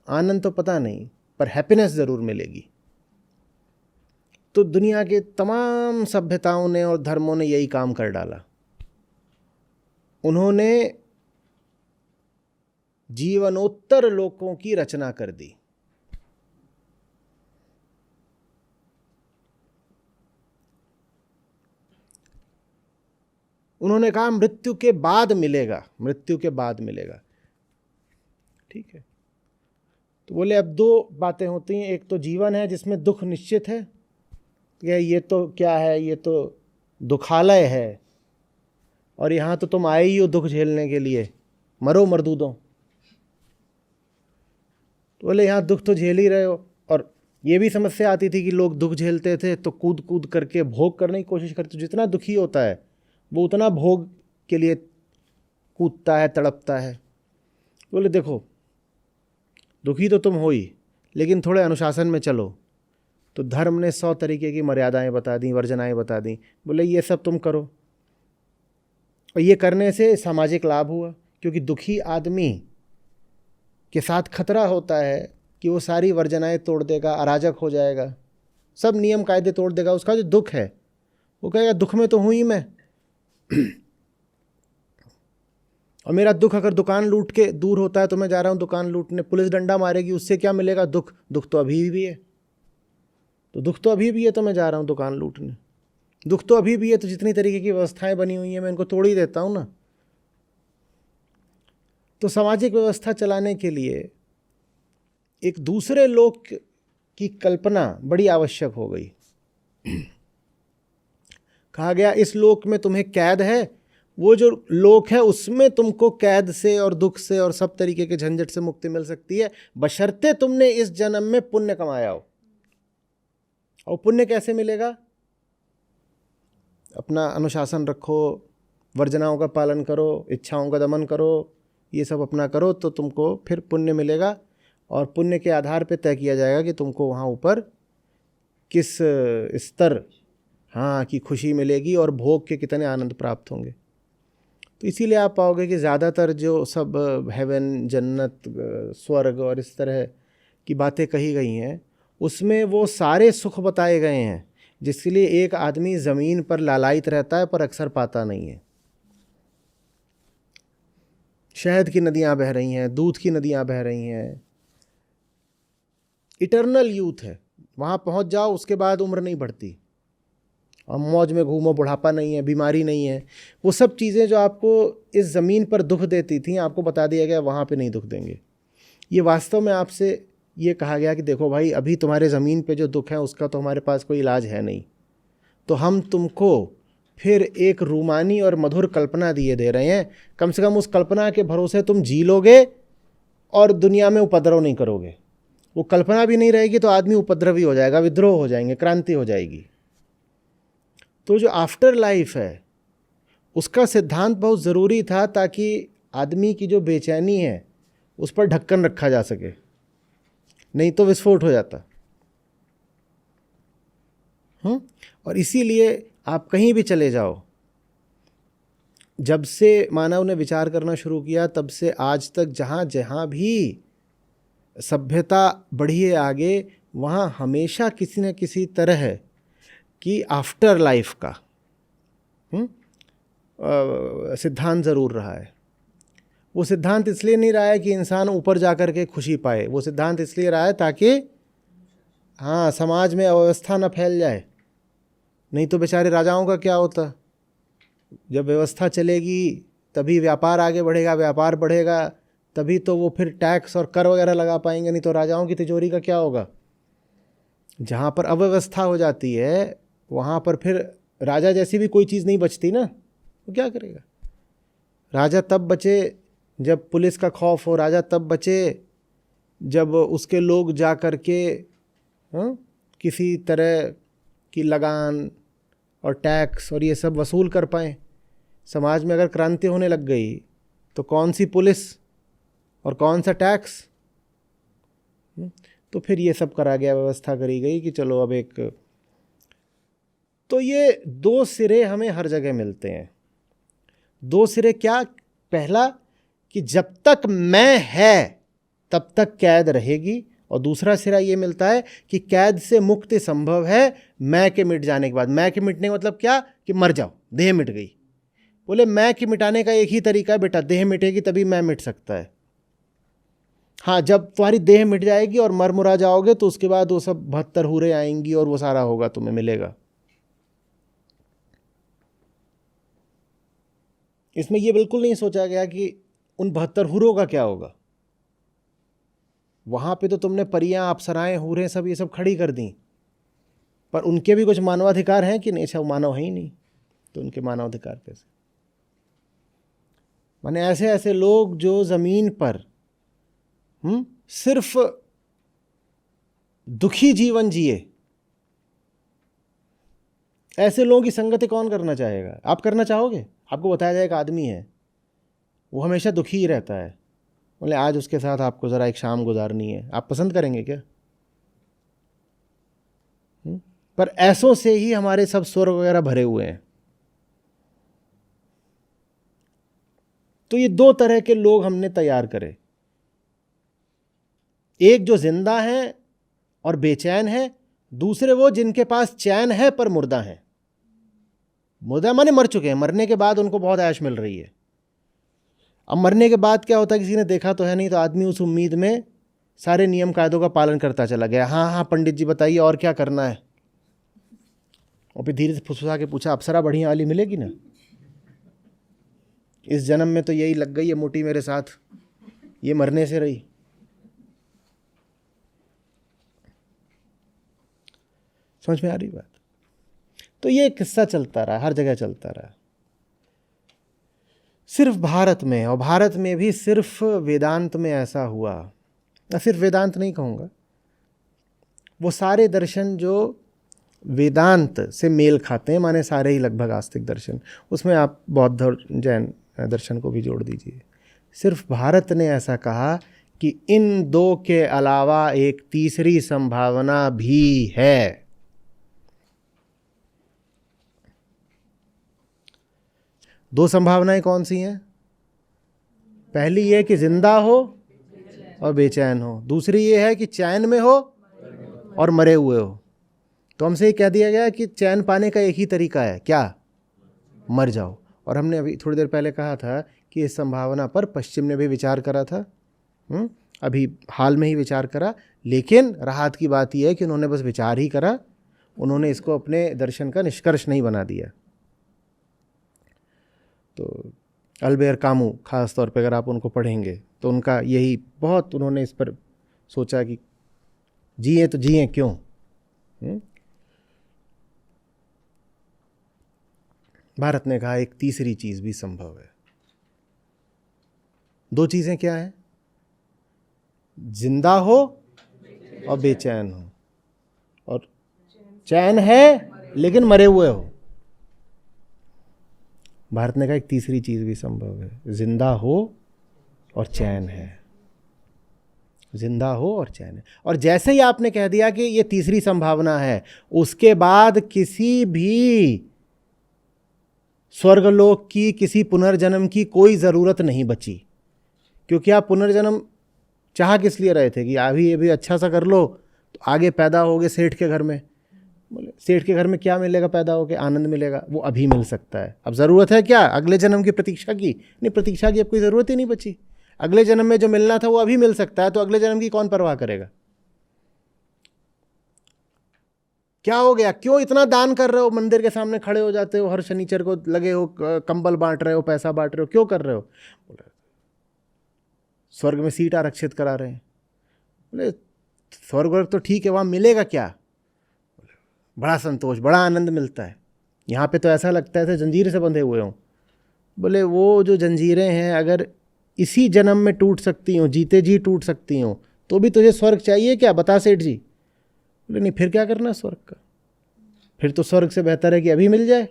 [SPEAKER 1] आनंद तो पता नहीं, पर हैप्पीनेस ज़रूर मिलेगी। तो दुनिया के तमाम सभ्यताओं ने और धर्मों ने यही काम कर डाला। उन्होंने जीवनोत्तर लोकों की रचना कर दी। उन्होंने कहा मृत्यु के बाद मिलेगा, मृत्यु के बाद मिलेगा। ठीक है, तो बोले अब दो बातें होती हैं, एक तो जीवन है जिसमें दुख निश्चित है, ये तो क्या है, ये तो दुखालय है, और यहाँ तो तुम आए ही हो दुख झेलने के लिए, मरो मरदूदों। तो बोले यहाँ दुख तो झेल ही रहे हो। और ये भी समस्या आती थी कि लोग दुख झेलते थे तो कूद कूद करके भोग करने की कोशिश करते। जितना दुखी होता है वो उतना भोग के लिए कूदता है, तड़पता है। बोले देखो दुखी तो तुम हो ही, लेकिन थोड़े अनुशासन में चलो। तो धर्म ने 100 तरीके की मर्यादाएं बता दी, वर्जनाएं बता दी। बोले ये सब तुम करो, और ये करने से सामाजिक लाभ हुआ, क्योंकि दुखी आदमी के साथ खतरा होता है कि वो सारी वर्जनाएं तोड़ देगा, अराजक हो जाएगा, सब नियम कायदे तोड़ देगा। उसका जो दुख है वो कहेगा दुख में तो हूँ ही मैं, और मेरा दुख अगर दुकान लूट के दूर होता है तो मैं जा रहा हूँ दुकान लूटने, पुलिस डंडा मारेगी, उससे क्या मिलेगा? दुख। दुख तो अभी भी है, तो दुख तो अभी भी है, तो मैं जा रहा हूँ दुकान लूटने। दुख तो अभी भी है, तो जितनी तरीके की व्यवस्थाएं बनी हुई हैं मैं इनको तोड़ ही देता हूँ ना। तो सामाजिक व्यवस्था चलाने के लिए एक दूसरे लोक की कल्पना बड़ी आवश्यक हो गई। कहा गया इस लोक में तुम्हें कैद है, वो जो लोक है उसमें तुमको कैद से और दुख से और सब तरीके के झंझट से मुक्ति मिल सकती है, बशर्ते तुमने इस जन्म में पुण्य कमाया हो। और पुण्य कैसे मिलेगा? अपना अनुशासन रखो, वर्जनाओं का पालन करो, इच्छाओं का दमन करो, ये सब अपना करो तो तुमको फिर पुण्य मिलेगा। और पुण्य के आधार पे तय किया जाएगा कि तुमको वहाँ ऊपर किस स्तर की खुशी मिलेगी और भोग के कितने आनंद प्राप्त होंगे। तो इसीलिए आप पाओगे कि ज़्यादातर जो सब हेवन, जन्नत, स्वर्ग और इस तरह की बातें कही गई हैं उसमें वो सारे सुख बताए गए हैं जिसके लिए एक आदमी ज़मीन पर लालायित रहता है पर अक्सर पाता नहीं है। शहद की नदियाँ बह रही हैं, दूध की नदियाँ बह रही हैं, इटर्नल यूथ है, वहाँ पहुँच जाओ उसके बाद उम्र नहीं बढ़ती, और मौज में घूमो, बुढ़ापा नहीं है, बीमारी नहीं है। वो सब चीज़ें जो आपको इस ज़मीन पर दुख देती थी आपको बता दिया गया वहाँ पे नहीं दुख देंगे। ये वास्तव में आपसे ये कहा गया कि देखो भाई अभी तुम्हारे ज़मीन पे जो दुख है उसका तो हमारे पास कोई इलाज है नहीं, तो हम तुमको फिर एक रूमानी और मधुर कल्पना दिए दे रहे हैं। कम से कम उस कल्पना के भरोसे तुम जी लोगे और दुनिया में उपद्रव नहीं करोगे। वो कल्पना भी नहीं रहेगी तो आदमी उपद्रवी हो जाएगा, विद्रोह हो जाएंगे, क्रांति हो जाएगी। तो जो आफ्टर लाइफ है उसका सिद्धांत बहुत ज़रूरी था ताकि आदमी की जो बेचैनी है उस पर ढक्कन रखा जा सके, नहीं तो विस्फोट हो जाता। और इसीलिए आप कहीं भी चले जाओ, जब से मानव ने विचार करना शुरू किया तब से आज तक जहाँ जहाँ भी सभ्यता बढ़ी है आगे, वहाँ हमेशा किसी न किसी तरह की आफ्टर लाइफ का सिद्धांत ज़रूर रहा है। वो सिद्धांत इसलिए नहीं रहा है कि इंसान ऊपर जा कर के खुशी पाए, वो सिद्धांत इसलिए रहा है ताकि समाज में अव्यवस्था न फैल जाए। नहीं तो बेचारे राजाओं का क्या होता, जब व्यवस्था चलेगी तभी व्यापार आगे बढ़ेगा, व्यापार बढ़ेगा तभी तो वो फिर टैक्स और कर वगैरह लगा पाएंगे, नहीं तो राजाओं की तिजोरी का क्या होगा। जहाँ पर अव्यवस्था हो जाती है वहाँ पर फिर राजा जैसी भी कोई चीज़ नहीं बचती ना, वो क्या करेगा। राजा तब बचे जब पुलिस का खौफ हो, राजा तब बचे जब उसके लोग जा कर के किसी तरह की लगान और टैक्स और ये सब वसूल कर पाएँ। समाज में अगर क्रांति होने लग गई तो कौन सी पुलिस और कौन सा टैक्स। तो फिर ये सब करा गया, व्यवस्था करी गई कि चलो अब एक, तो ये दो सिरे हमें हर जगह मिलते हैं। दो सिरे क्या? पहला कि जब तक मैं है तब तक कैद रहेगी, और दूसरा सिरा ये मिलता है कि कैद से मुक्ति संभव है मैं के मिट जाने के बाद। मैं के मिटने का मतलब क्या? कि मर जाओ, देह मिट गई। बोले मैं कि मिटाने का एक ही तरीका है बेटा, देह मिटेगी तभी मैं मिट सकता है। हाँ, जब तुम्हारी देह मिट जाएगी और मर मुरा जाओगे तो उसके बाद वो सब 72 हूरें आएंगी और वो सारा होगा, तुम्हें मिलेगा। इसमें ये बिल्कुल नहीं सोचा गया कि उन 72 हूरों का क्या होगा। वहां पे तो तुमने परियां, अप्सराएं, हूरें सब ये सब खड़ी कर दी, पर उनके भी कुछ मानवाधिकार हैं कि नहीं? अच्छा, मानव है ही नहीं तो उनके मानवाधिकार कैसे? माने ऐसे ऐसे लोग जो जमीन पर सिर्फ दुखी जीवन जिए, ऐसे लोगों की संगति कौन करना चाहेगा? आप करना चाहोगे? आपको बताया जाए एक आदमी है, वो हमेशा दुखी ही रहता है, बोले आज उसके साथ आपको ज़रा एक शाम गुजारनी है, आप पसंद करेंगे क्या? पर ऐसों से ही हमारे सब स्वर्ग वगैरह भरे हुए हैं। तो ये दो तरह के लोग हमने तैयार करे, एक जो जिंदा हैं और बेचैन है, दूसरे वो जिनके पास चैन है पर मुर्दा है। मुर्दा माने मर चुके हैं, मरने के बाद उनको बहुत ऐश मिल रही है। अब मरने के बाद क्या होता है, किसी ने देखा तो है नहीं, तो आदमी उस उम्मीद में सारे नियम कायदों का पालन करता चला गया। हाँ हाँ पंडित जी बताइए और क्या करना है? और फिर धीरे से फुसफुसा के पूछा, अप्सरा बढ़िया वाली मिलेगी ना? इस जन्म में तो यही लग गई है मोटी मेरे साथ, ये मरने से रही। समझ में आ रही बात? तो ये किस्सा चलता रहा, हर जगह चलता रहा, सिर्फ भारत में, और भारत में भी सिर्फ वेदांत में ऐसा हुआ। या सिर्फ वेदांत नहीं कहूँगा, वो सारे दर्शन जो वेदांत से मेल खाते हैं, माने सारे ही लगभग आस्तिक दर्शन, उसमें आप बौद्ध और जैन दर्शन को भी जोड़ दीजिए, सिर्फ भारत ने ऐसा कहा कि इन दो के अलावा एक तीसरी संभावना भी है। दो संभावनाएं कौन सी हैं? पहली ये कि जिंदा हो और बेचैन हो, दूसरी ये है कि चैन में हो और मरे हुए हो। तो हमसे ये कह दिया गया कि चैन पाने का एक ही तरीका है, क्या? मर जाओ। और हमने अभी थोड़ी देर पहले कहा था कि इस संभावना पर पश्चिम ने भी विचार करा था, अभी हाल में ही विचार करा, लेकिन राहत की बात यह है कि उन्होंने बस विचार ही करा, उन्होंने इसको अपने दर्शन का निष्कर्ष नहीं बना दिया। तो अल्बेर कामू खास तौर पे अगर आप उनको पढ़ेंगे तो उनका यही बहुत, उन्होंने इस पर सोचा कि जिए तो जिए क्यों। भारत ने कहा एक तीसरी चीज भी संभव है। दो चीजें क्या हैं? जिंदा हो और बेचैन हो, और चैन है लेकिन मरे हुए हो। भारत ने कहा एक तीसरी चीज भी संभव है, जिंदा हो और चैन है, जिंदा हो और चैन है। और जैसे ही आपने कह दिया कि ये तीसरी संभावना है, उसके बाद किसी भी स्वर्गलोक की, किसी पुनर्जन्म की कोई ज़रूरत नहीं बची। क्योंकि आप पुनर्जन्म चाह किस लिए रहे थे कि अभी ये भी अच्छा सा कर लो तो आगे पैदा होगे सेठ के घर में। बोले सेठ के घर में क्या मिलेगा पैदा होके? आनंद मिलेगा, वो अभी मिल सकता है। अब ज़रूरत है क्या अगले जन्म की प्रतीक्षा की? नहीं, प्रतीक्षा की अब कोई ज़रूरत ही नहीं बची। अगले जन्म में जो मिलना था वो अभी मिल सकता है, तो अगले जन्म की कौन परवाह करेगा? क्या हो गया? क्यों इतना दान कर रहे हो? मंदिर के सामने खड़े हो जाते हो, हर शनिचर को लगे हो, कंबल बांट रहे हो, पैसा बांट रहे हो, क्यों कर रहे हो? बोले स्वर्ग में सीट आरक्षित करा रहे हैं। बोले स्वर्ग तो ठीक है, वहाँ मिलेगा क्या? बड़ा संतोष, बड़ा आनंद मिलता है। यहाँ पे तो ऐसा लगता है जैसे जंजीर से बंधे हुए हों। बोले वो जो जंजीरें हैं अगर इसी जन्म में टूट सकती हों, जीते जी टूट सकती हों, तो भी तुझे स्वर्ग चाहिए क्या? बता सेठ जी। बोले नहीं, फिर क्या करना स्वर्ग का? फिर तो स्वर्ग से बेहतर है कि अभी मिल जाए।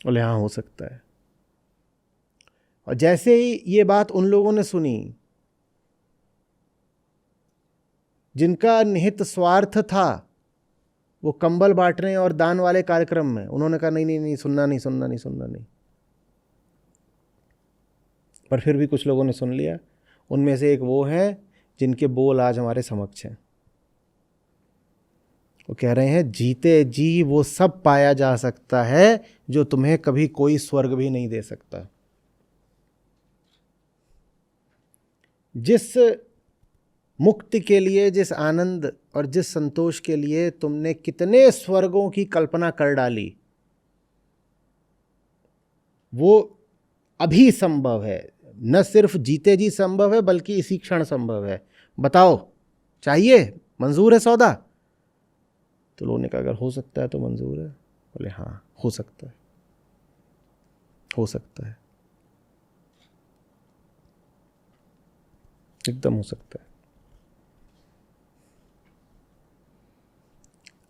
[SPEAKER 1] बोले हाँ हो सकता है। और जैसे ही ये बात उन लोगों ने सुनी जिनका निहित स्वार्थ था वो कंबल बांटने और दान वाले कार्यक्रम में, उन्होंने कहा नहीं नहीं नहीं, सुनना नहीं, सुनना नहीं, सुनना नहीं। पर फिर भी कुछ लोगों ने सुन लिया। उनमें से एक वो है जिनके बोल आज हमारे समक्ष हैं। वो कह रहे हैं जीते जी वो सब पाया जा सकता है जो तुम्हें कभी कोई स्वर्ग भी नहीं दे सकता। जिस मुक्ति के लिए, जिस आनंद और जिस संतोष के लिए तुमने कितने स्वर्गों की कल्पना कर डाली, वो अभी संभव है। न सिर्फ जीते जी संभव है बल्कि इसी क्षण संभव है। बताओ चाहिए, मंजूर है सौदा? तो लोगों ने कहा अगर हो सकता है तो मंजूर है। बोले हाँ हो सकता है, हो सकता है, एकदम हो सकता है।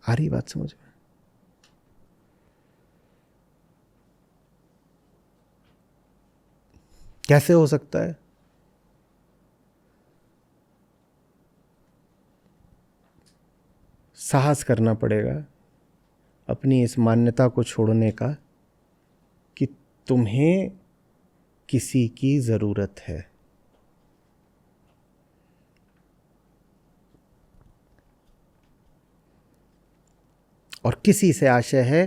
[SPEAKER 1] आ रही बात समझ में? कैसे हो सकता है? साहस करना पड़ेगा अपनी इस मान्यता को छोड़ने का कि तुम्हें किसी की जरूरत है। और किसी से आशय है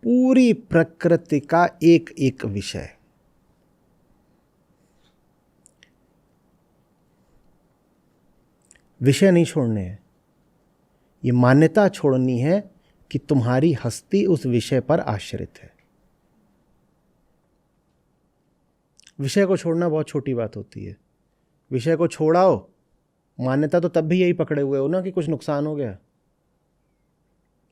[SPEAKER 1] पूरी प्रकृति का एक एक विषय। विषय नहीं छोड़ने हैं, ये मान्यता छोड़नी है कि तुम्हारी हस्ती उस विषय पर आश्रित है। विषय को छोड़ना बहुत छोटी बात होती है। विषय को छोड़ाओ, मान्यता तो तब भी यही पकड़े हुए हो ना कि कुछ नुकसान हो गया।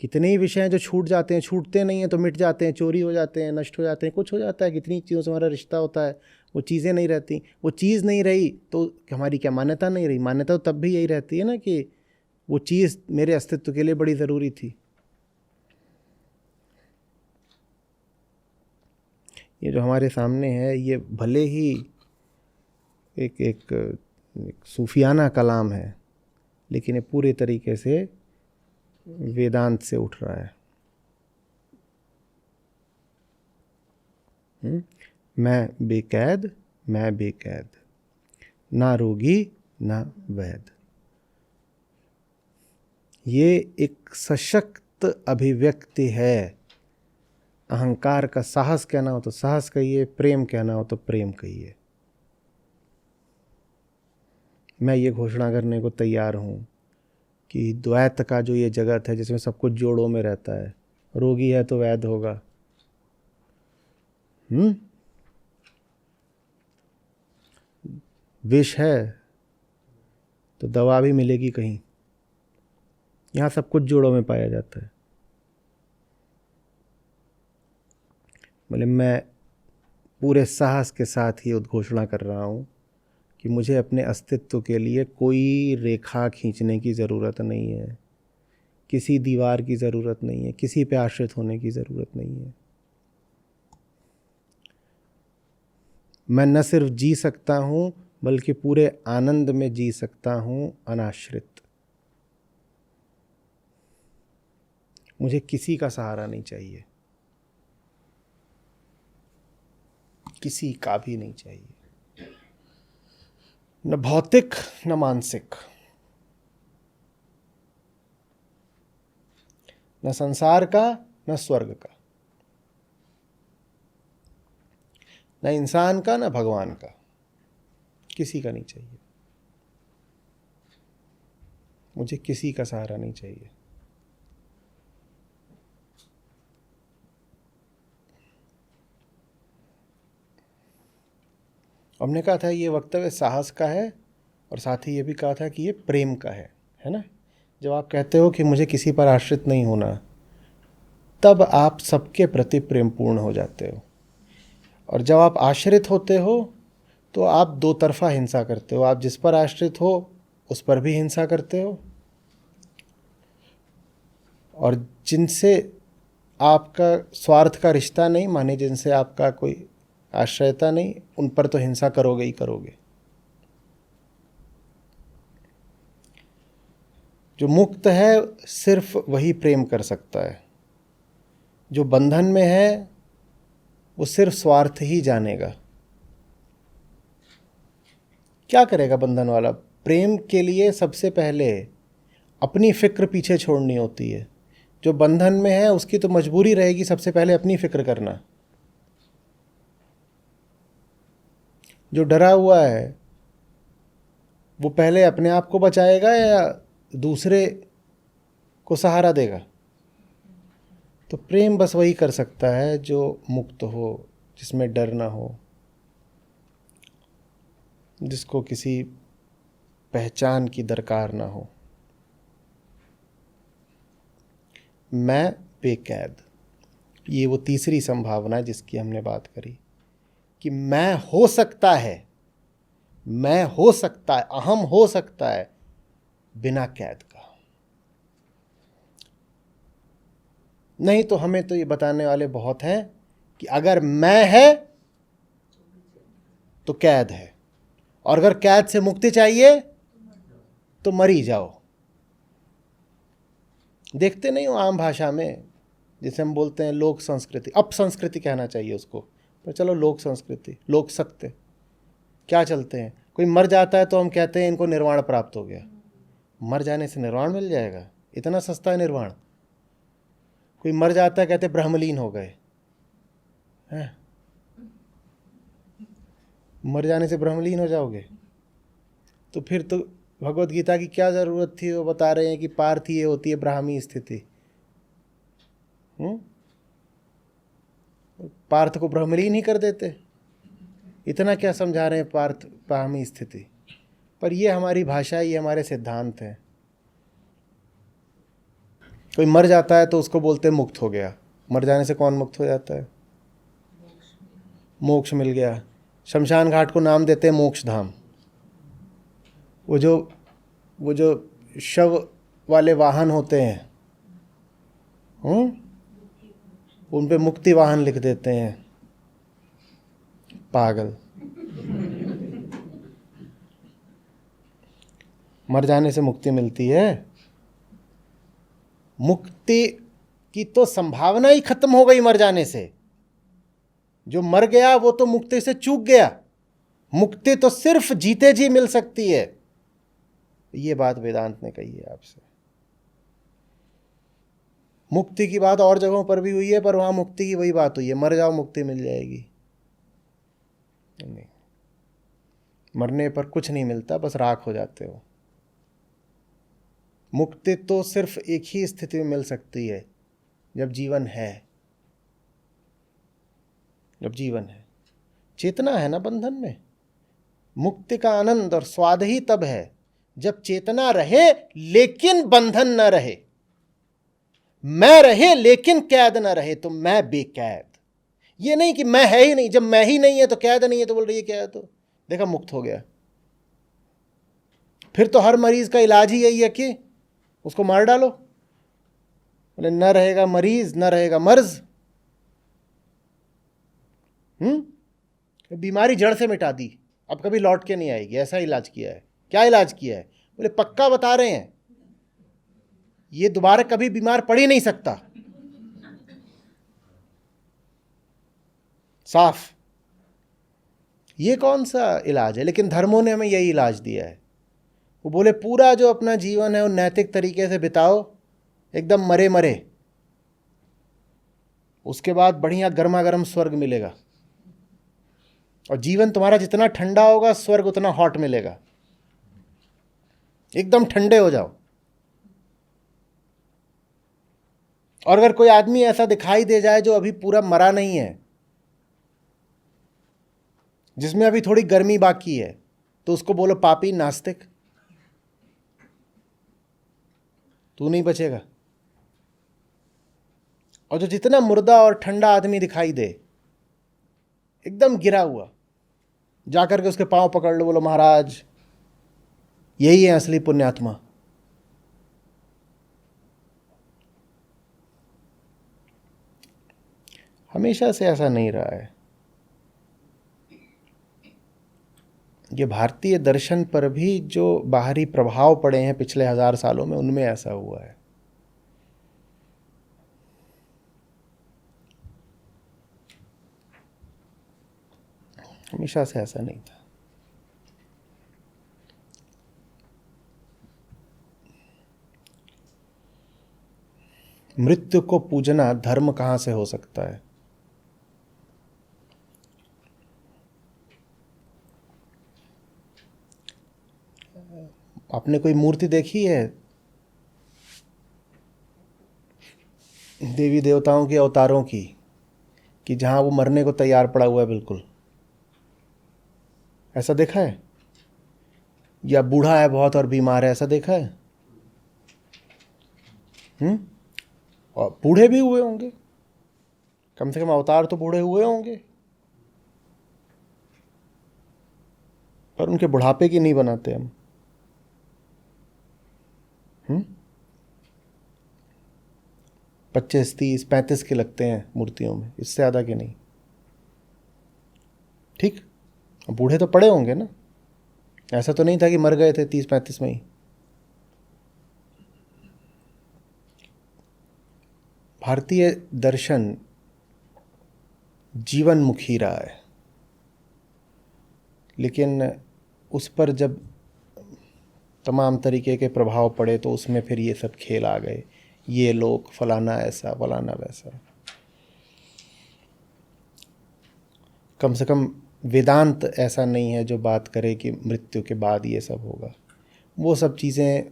[SPEAKER 1] कितने ही विषय हैं जो छूट जाते हैं, छूटते नहीं हैं तो मिट जाते हैं, चोरी हो जाते हैं, नष्ट हो जाते हैं, कुछ हो जाता है। कितनी चीज़ों से हमारा रिश्ता होता है, वो चीज़ें नहीं रहती। वो चीज़ नहीं रही तो हमारी क्या मान्यता नहीं रही? मान्यता तो तब भी यही रहती है ना कि वो चीज़ मेरे अस्तित्व के लिए बड़ी ज़रूरी थी। ये जो हमारे सामने है ये भले ही एक सूफियाना कलाम है, लेकिन ये पूरे तरीके से वेदांत से उठ रहा है। मैं बेकैद, मैं बेकैद, ना रोगी ना वैद। ये एक सशक्त अभिव्यक्ति है। अहंकार का साहस कहना हो तो साहस कहिए, प्रेम कहना हो तो प्रेम कहिए। मैं ये घोषणा करने को तैयार हूँ कि द्वैत का जो ये जगत है जिसमें सब कुछ जोड़ों में रहता है, रोगी है तो वैद होगा, विष है तो दवा भी मिलेगी कहीं। यहाँ सब कुछ जोड़ों में पाया जाता है। बोले मैं पूरे साहस के साथ ही उद्घोषणा कर रहा हूँ कि मुझे अपने अस्तित्व के लिए कोई रेखा खींचने की ज़रूरत नहीं है, किसी दीवार की ज़रूरत नहीं है, किसी पे आश्रित होने की ज़रूरत नहीं है। मैं न सिर्फ जी सकता हूँ बल्कि पूरे आनंद में जी सकता हूँ अनाश्रित। मुझे किसी का सहारा नहीं चाहिए, किसी का भी नहीं चाहिए, न भौतिक न मानसिक, न संसार का न स्वर्ग का, न इंसान का न भगवान का, किसी का नहीं चाहिए। मुझे किसी का सहारा नहीं चाहिए। हमने कहा था ये वक्तव्य साहस का है और साथ ही ये भी कहा था कि ये प्रेम का है ना। जब आप कहते हो कि मुझे किसी पर आश्रित नहीं होना, तब आप सबके प्रति प्रेमपूर्ण हो जाते हो। और जब आप आश्रित होते हो तो आप दो तरफा हिंसा करते हो। आप जिस पर आश्रित हो उस पर भी हिंसा करते हो, और जिनसे आपका स्वार्थ का रिश्ता नहीं, माने जिनसे आपका कोई आश्रयता नहीं, उन पर तो हिंसा करोगे ही करोगे। जो मुक्त है सिर्फ वही प्रेम कर सकता है। जो बंधन में है वो सिर्फ स्वार्थ ही जानेगा। क्या करेगा बंधन वाला? प्रेम के लिए सबसे पहले अपनी फिक्र पीछे छोड़नी होती है। जो बंधन में है उसकी तो मजबूरी रहेगी सबसे पहले अपनी फिक्र करना। जो डरा हुआ है वो पहले अपने आप को बचाएगा या दूसरे को सहारा देगा? तो प्रेम बस वही कर सकता है जो मुक्त हो, जिसमें डर ना हो, जिसको किसी पहचान की दरकार ना हो। मैं बेकैद, ये वो तीसरी संभावना है जिसकी हमने बात करी कि मैं हो सकता है, मैं हो सकता है, अहम हो सकता है बिना कैद का। नहीं तो हमें तो ये बताने वाले बहुत हैं कि अगर मैं है तो कैद है, और अगर कैद से मुक्ति चाहिए तो मरी जाओ। देखते नहीं हो आम भाषा में जिसे हम बोलते हैं लोक संस्कृति, अपसंस्कृति कहना चाहिए उसको, पर चलो लोक संस्कृति, लोक सत्य क्या चलते हैं। कोई मर जाता है तो हम कहते हैं इनको निर्वाण प्राप्त हो गया। मर जाने से निर्वाण मिल जाएगा? इतना सस्ता है निर्वाण? कोई मर जाता है कहते ब्रह्मलीन हो गए हैं? मर जाने से ब्रह्मलीन हो जाओगे? तो फिर तो भगवत गीता की क्या जरूरत थी? वो बता रहे हैं कि पार्थी ये होती है ब्राह्मी स्थिति। पार्थ को ब्रह्मलीन ही कर देते। इतना क्या समझा रहे हैं पार्थ ब्राह्मी स्थिति? पर ये हमारी भाषा, ये हमारे सिद्धांत हैं। कोई मर जाता है तो उसको बोलते हैं मुक्त हो गया। मर जाने से कौन मुक्त हो जाता है? मोक्ष मिल गया। शमशान घाट को नाम देते हैं मोक्ष धाम। वो जो शव वाले वाहन होते हैं, उन पे मुक्ति वाहन लिख देते हैं। पागल। मर जाने से मुक्ति मिलती है? मुक्ति की तो संभावना ही खत्म हो गई मर जाने से। जो मर गया वो तो मुक्ति से चूक गया। मुक्ति तो सिर्फ जीते जी मिल सकती है। ये बात वेदांत ने कही है आपसे। मुक्ति की बात और जगहों पर भी हुई है, पर वहां मुक्ति की वही बात हुई है, मर जाओ मुक्ति मिल जाएगी। नहीं, मरने पर कुछ नहीं मिलता, बस राख हो जाते हो। मुक्ति तो सिर्फ एक ही स्थिति में मिल सकती है, जब जीवन है। जब जीवन है, चेतना है ना बंधन में। मुक्ति का आनंद और स्वाद ही तब है जब चेतना रहे लेकिन बंधन न रहे, मैं रहे लेकिन कैद न रहे। तो मैं बेकैद। ये नहीं कि मैं है ही नहीं, जब मैं ही नहीं है तो कैद नहीं है, तो बोल रही है क्या है, तो देखा मुक्त हो गया। फिर तो हर मरीज का इलाज ही यही है कि उसको मार डालो। बोले न रहेगा मरीज न रहेगा मर्ज। बीमारी जड़ से मिटा दी, अब कभी लौट के नहीं आएगी, ऐसा इलाज किया है। क्या इलाज किया है? बोले पक्का बता रहे हैं, ये दोबारा कभी बीमार पड़ ही नहीं सकता। साफ। ये कौन सा इलाज है? लेकिन धर्मों ने हमें यही इलाज दिया है। वो बोले पूरा जो अपना जीवन है वो नैतिक तरीके से बिताओ, एकदम मरे मरे, उसके बाद बढ़िया गर्मा गर्म स्वर्ग मिलेगा। और जीवन तुम्हारा जितना ठंडा होगा स्वर्ग उतना हॉट मिलेगा। एकदम ठंडे हो जाओ। और अगर कोई आदमी ऐसा दिखाई दे जाए जो अभी पूरा मरा नहीं है, जिसमें अभी थोड़ी गर्मी बाकी है, तो उसको बोलो पापी नास्तिक, तू नहीं बचेगा। और जो जितना मुर्दा और ठंडा आदमी दिखाई दे, एकदम गिरा हुआ, जाकर के उसके पांव पकड़ लो, बोलो महाराज यही है असली पुण्यात्मा। हमेशा से ऐसा नहीं रहा है। ये भारतीय दर्शन पर भी जो बाहरी प्रभाव पड़े हैं पिछले 1000 सालों में, उनमें ऐसा हुआ है। हमेशा से ऐसा नहीं था। मृत्यु को पूजना धर्म कहाँ से हो सकता है? आपने कोई मूर्ति देखी है देवी देवताओं के अवतारों की कि जहाँ वो मरने को तैयार पड़ा हुआ है बिल्कुल? ऐसा देखा है? या बूढ़ा है बहुत और बीमार है, ऐसा देखा है? और बूढ़े भी हुए होंगे, कम से कम अवतार तो बूढ़े हुए होंगे, पर उनके बुढ़ापे की नहीं बनाते हम। 25, 30, 35 के लगते हैं मूर्तियों में, इससे ज़्यादा के नहीं। ठीक, बूढ़े तो पड़े होंगे ना, ऐसा तो नहीं था कि मर गए थे 30-35 में ही। भारतीय दर्शन जीवनमुखी रहा है, लेकिन उस पर जब तमाम तरीके के प्रभाव पड़े तो उसमें फिर ये सब खेल आ गए, ये लोग फलाना ऐसा फलाना वैसा। कम से कम वेदांत ऐसा नहीं है जो बात करे कि मृत्यु के बाद ये सब होगा। वो सब चीज़ें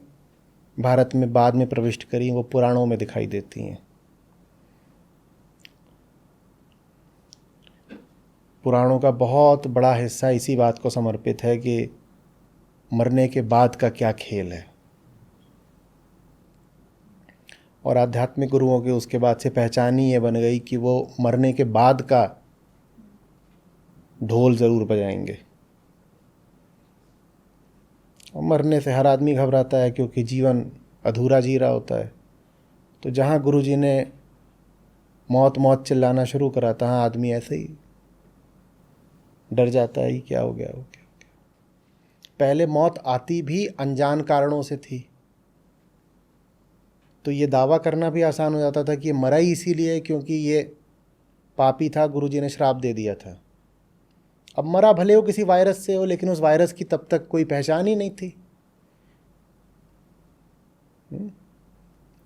[SPEAKER 1] भारत में बाद में प्रविष्ट करी, वो पुराणों में दिखाई देती हैं। पुराणों का बहुत बड़ा हिस्सा इसी बात को समर्पित है कि मरने के बाद का क्या खेल है। और आध्यात्मिक गुरुओं के उसके बाद से पहचान ही ये बन गई कि वो मरने के बाद का ढोल ज़रूर बजाएंगे। और मरने से हर आदमी घबराता है क्योंकि जीवन अधूरा जी रहा होता है। तो जहाँ गुरुजी ने मौत मौत चिल्लाना शुरू करा, तहाँ आदमी ऐसे ही डर जाता है, क्या हो गया, हो गया। पहले मौत आती भी अनजान कारणों से थी, तो ये दावा करना भी आसान हो जाता था कि ये मरा ही इसीलिए क्योंकि ये पापी था, गुरुजी ने श्राप दे दिया था। अब मरा भले हो किसी वायरस से हो, लेकिन उस वायरस की तब तक कोई पहचान ही नहीं थी।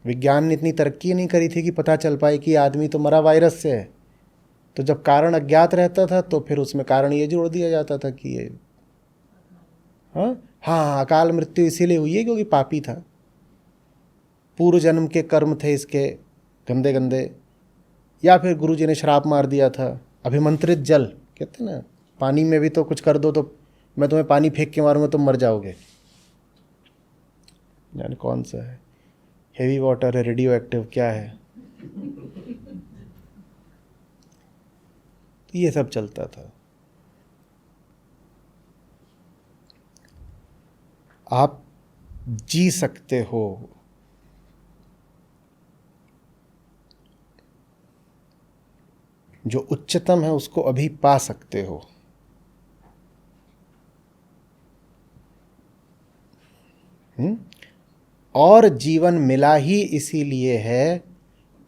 [SPEAKER 1] विज्ञान ने इतनी तरक्की नहीं करी थी कि पता चल पाए कि आदमी तो मरा वायरस से है। तो जब कारण अज्ञात रहता था तो फिर उसमें कारण ये जोड़ दिया जाता था कि ये हाँ अकाल मृत्यु इसीलिए हुई है क्योंकि पापी था, पूर्व जन्म के कर्म थे इसके गंदे गंदे, या फिर गुरुजी ने श्राप मार दिया था। अभिमंत्रित जल कहते हैं ना, पानी में भी तो कुछ कर दो तो मैं तुम्हें पानी फेंक के मारूंगा, तुम मर जाओगे। यानी कौन सा है, हेवी वाटर है, रेडियो एक्टिव, क्या है? तो ये सब चलता था। आप जी सकते हो, जो उच्चतम है उसको अभी पा सकते हो। और जीवन मिला ही इसीलिए है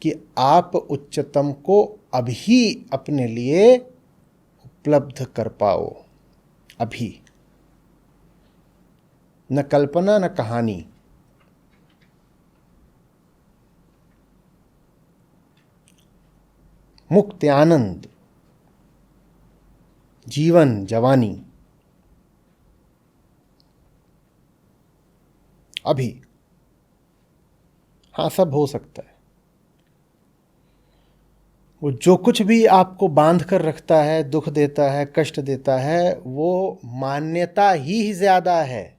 [SPEAKER 1] कि आप उच्चतम को अभी अपने लिए उपलब्ध कर पाओ। अभी न कल्पना न कहानी। मुक्त आनंद, जीवन, जवानी अभी। हाँ, सब हो सकता है। वो जो कुछ भी आपको बांध कर रखता है, दुख देता है, कष्ट देता है, वो मान्यता ही ज्यादा है।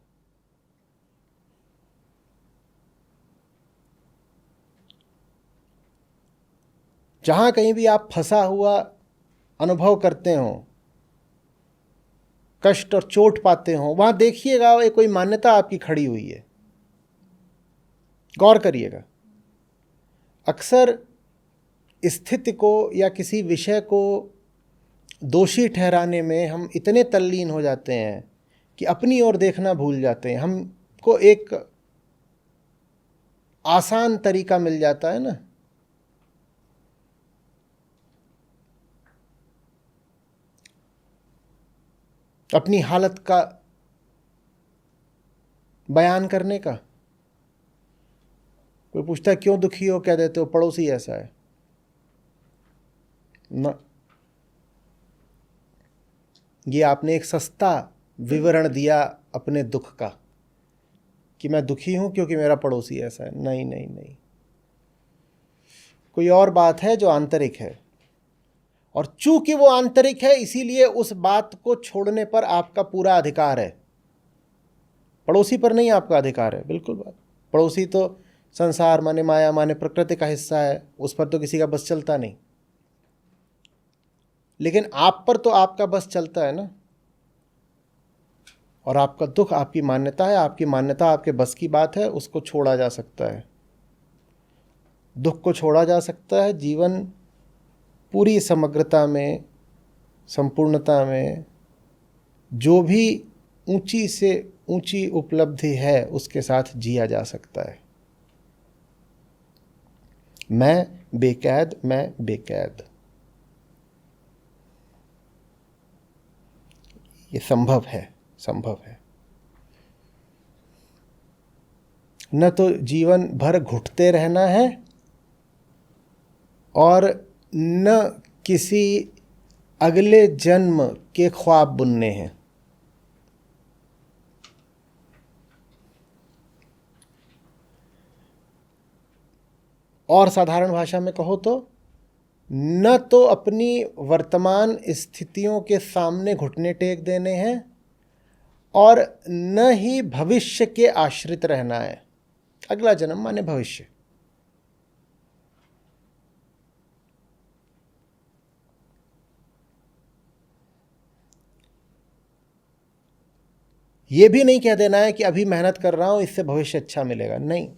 [SPEAKER 1] जहां कहीं भी आप फंसा हुआ अनुभव करते हो, कष्ट और चोट पाते हो, वहां देखिएगा ये कोई मान्यता आपकी खड़ी हुई है। गौर करिएगा। अक्सर स्थिति को या किसी विषय को दोषी ठहराने में हम इतने तल्लीन हो जाते हैं कि अपनी ओर देखना भूल जाते हैं। हमको एक आसान तरीका मिल जाता है ना, अपनी हालत का बयान करने का। कोई पूछता है क्यों दुखी हो, कह देते हो पड़ोसी ऐसा है ना। ये आपने एक सस्ता विवरण दिया अपने दुख का कि मैं दुखी हूं क्योंकि मेरा पड़ोसी ऐसा है। नहीं नहीं नहीं, कोई और बात है जो आंतरिक है, और चूंकि वो आंतरिक है इसीलिए उस बात को छोड़ने पर आपका पूरा अधिकार है। पड़ोसी पर नहीं आपका अधिकार है, बिल्कुल बात। पड़ोसी तो संसार माने माया माने प्रकृति का हिस्सा है, उस पर तो किसी का बस चलता नहीं, लेकिन आप पर तो आपका बस चलता है ना। और आपका दुख आपकी मान्यता है, आपकी मान्यता आपके बस की बात है, उसको छोड़ा जा सकता है, दुख को छोड़ा जा सकता है। जीवन पूरी समग्रता में, संपूर्णता में जो भी ऊंची से ऊंची उपलब्धि है उसके साथ जिया जा सकता है। मैं बेकैद, मैं बेकैद, ये संभव है, संभव है। न तो जीवन भर घुटते रहना है और न किसी अगले जन्म के ख्वाब बुनने हैं। और साधारण भाषा में कहो तो न तो अपनी वर्तमान स्थितियों के सामने घुटने टेक देने हैं और न ही भविष्य के आश्रित रहना है। अगला जन्म माने भविष्य। यह भी नहीं कह देना है कि अभी मेहनत कर रहा हूं इससे भविष्य अच्छा मिलेगा, नहीं।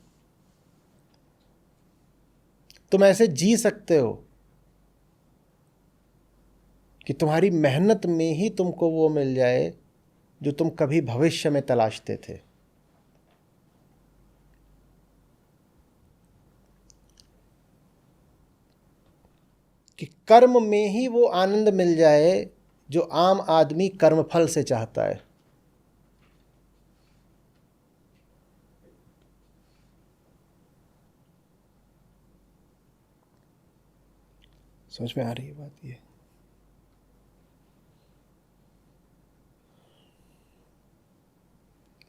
[SPEAKER 1] तुम ऐसे जी सकते हो कि तुम्हारी मेहनत में ही तुमको वो मिल जाए जो तुम कभी भविष्य में तलाशते थे। कि कर्म में ही वो आनंद मिल जाए जो आम आदमी कर्मफल से चाहता है। समझ में आ रही है बात? ये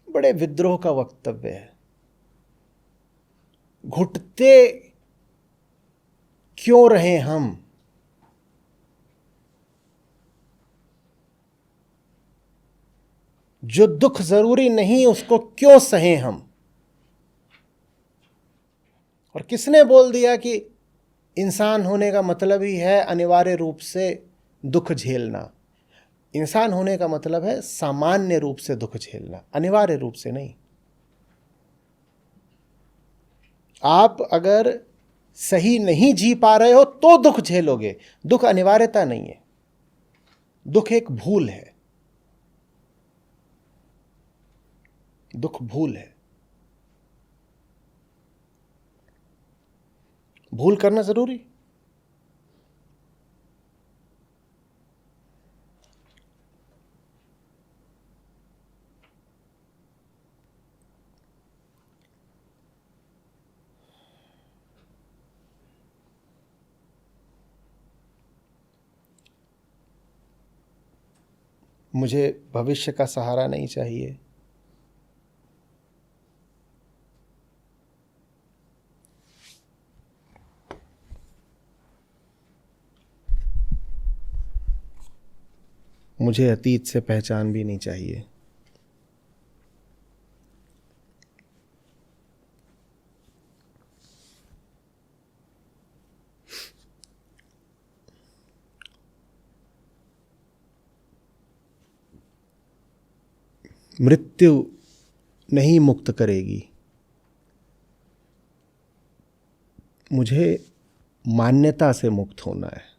[SPEAKER 1] बड़े विद्रोह का वक्तव्य है। घुटते क्यों रहे हम? जो दुख जरूरी नहीं उसको क्यों सहें हम? और किसने बोल दिया कि इंसान होने का मतलब ही है अनिवार्य रूप से दुख झेलना? इंसान होने का मतलब है सामान्य रूप से दुख झेलना, अनिवार्य रूप से नहीं। आप अगर सही नहीं जी पा रहे हो तो दुख झेलोगे। दुख अनिवार्यता नहीं है, दुख एक भूल है। दुख भूल है। भूल करना जरूरी? मुझे भविष्य का सहारा नहीं चाहिए। मुझे अतीत से पहचान भी नहीं चाहिए। मृत्यु नहीं मुक्त करेगी। मुझे मान्यता से मुक्त होना है।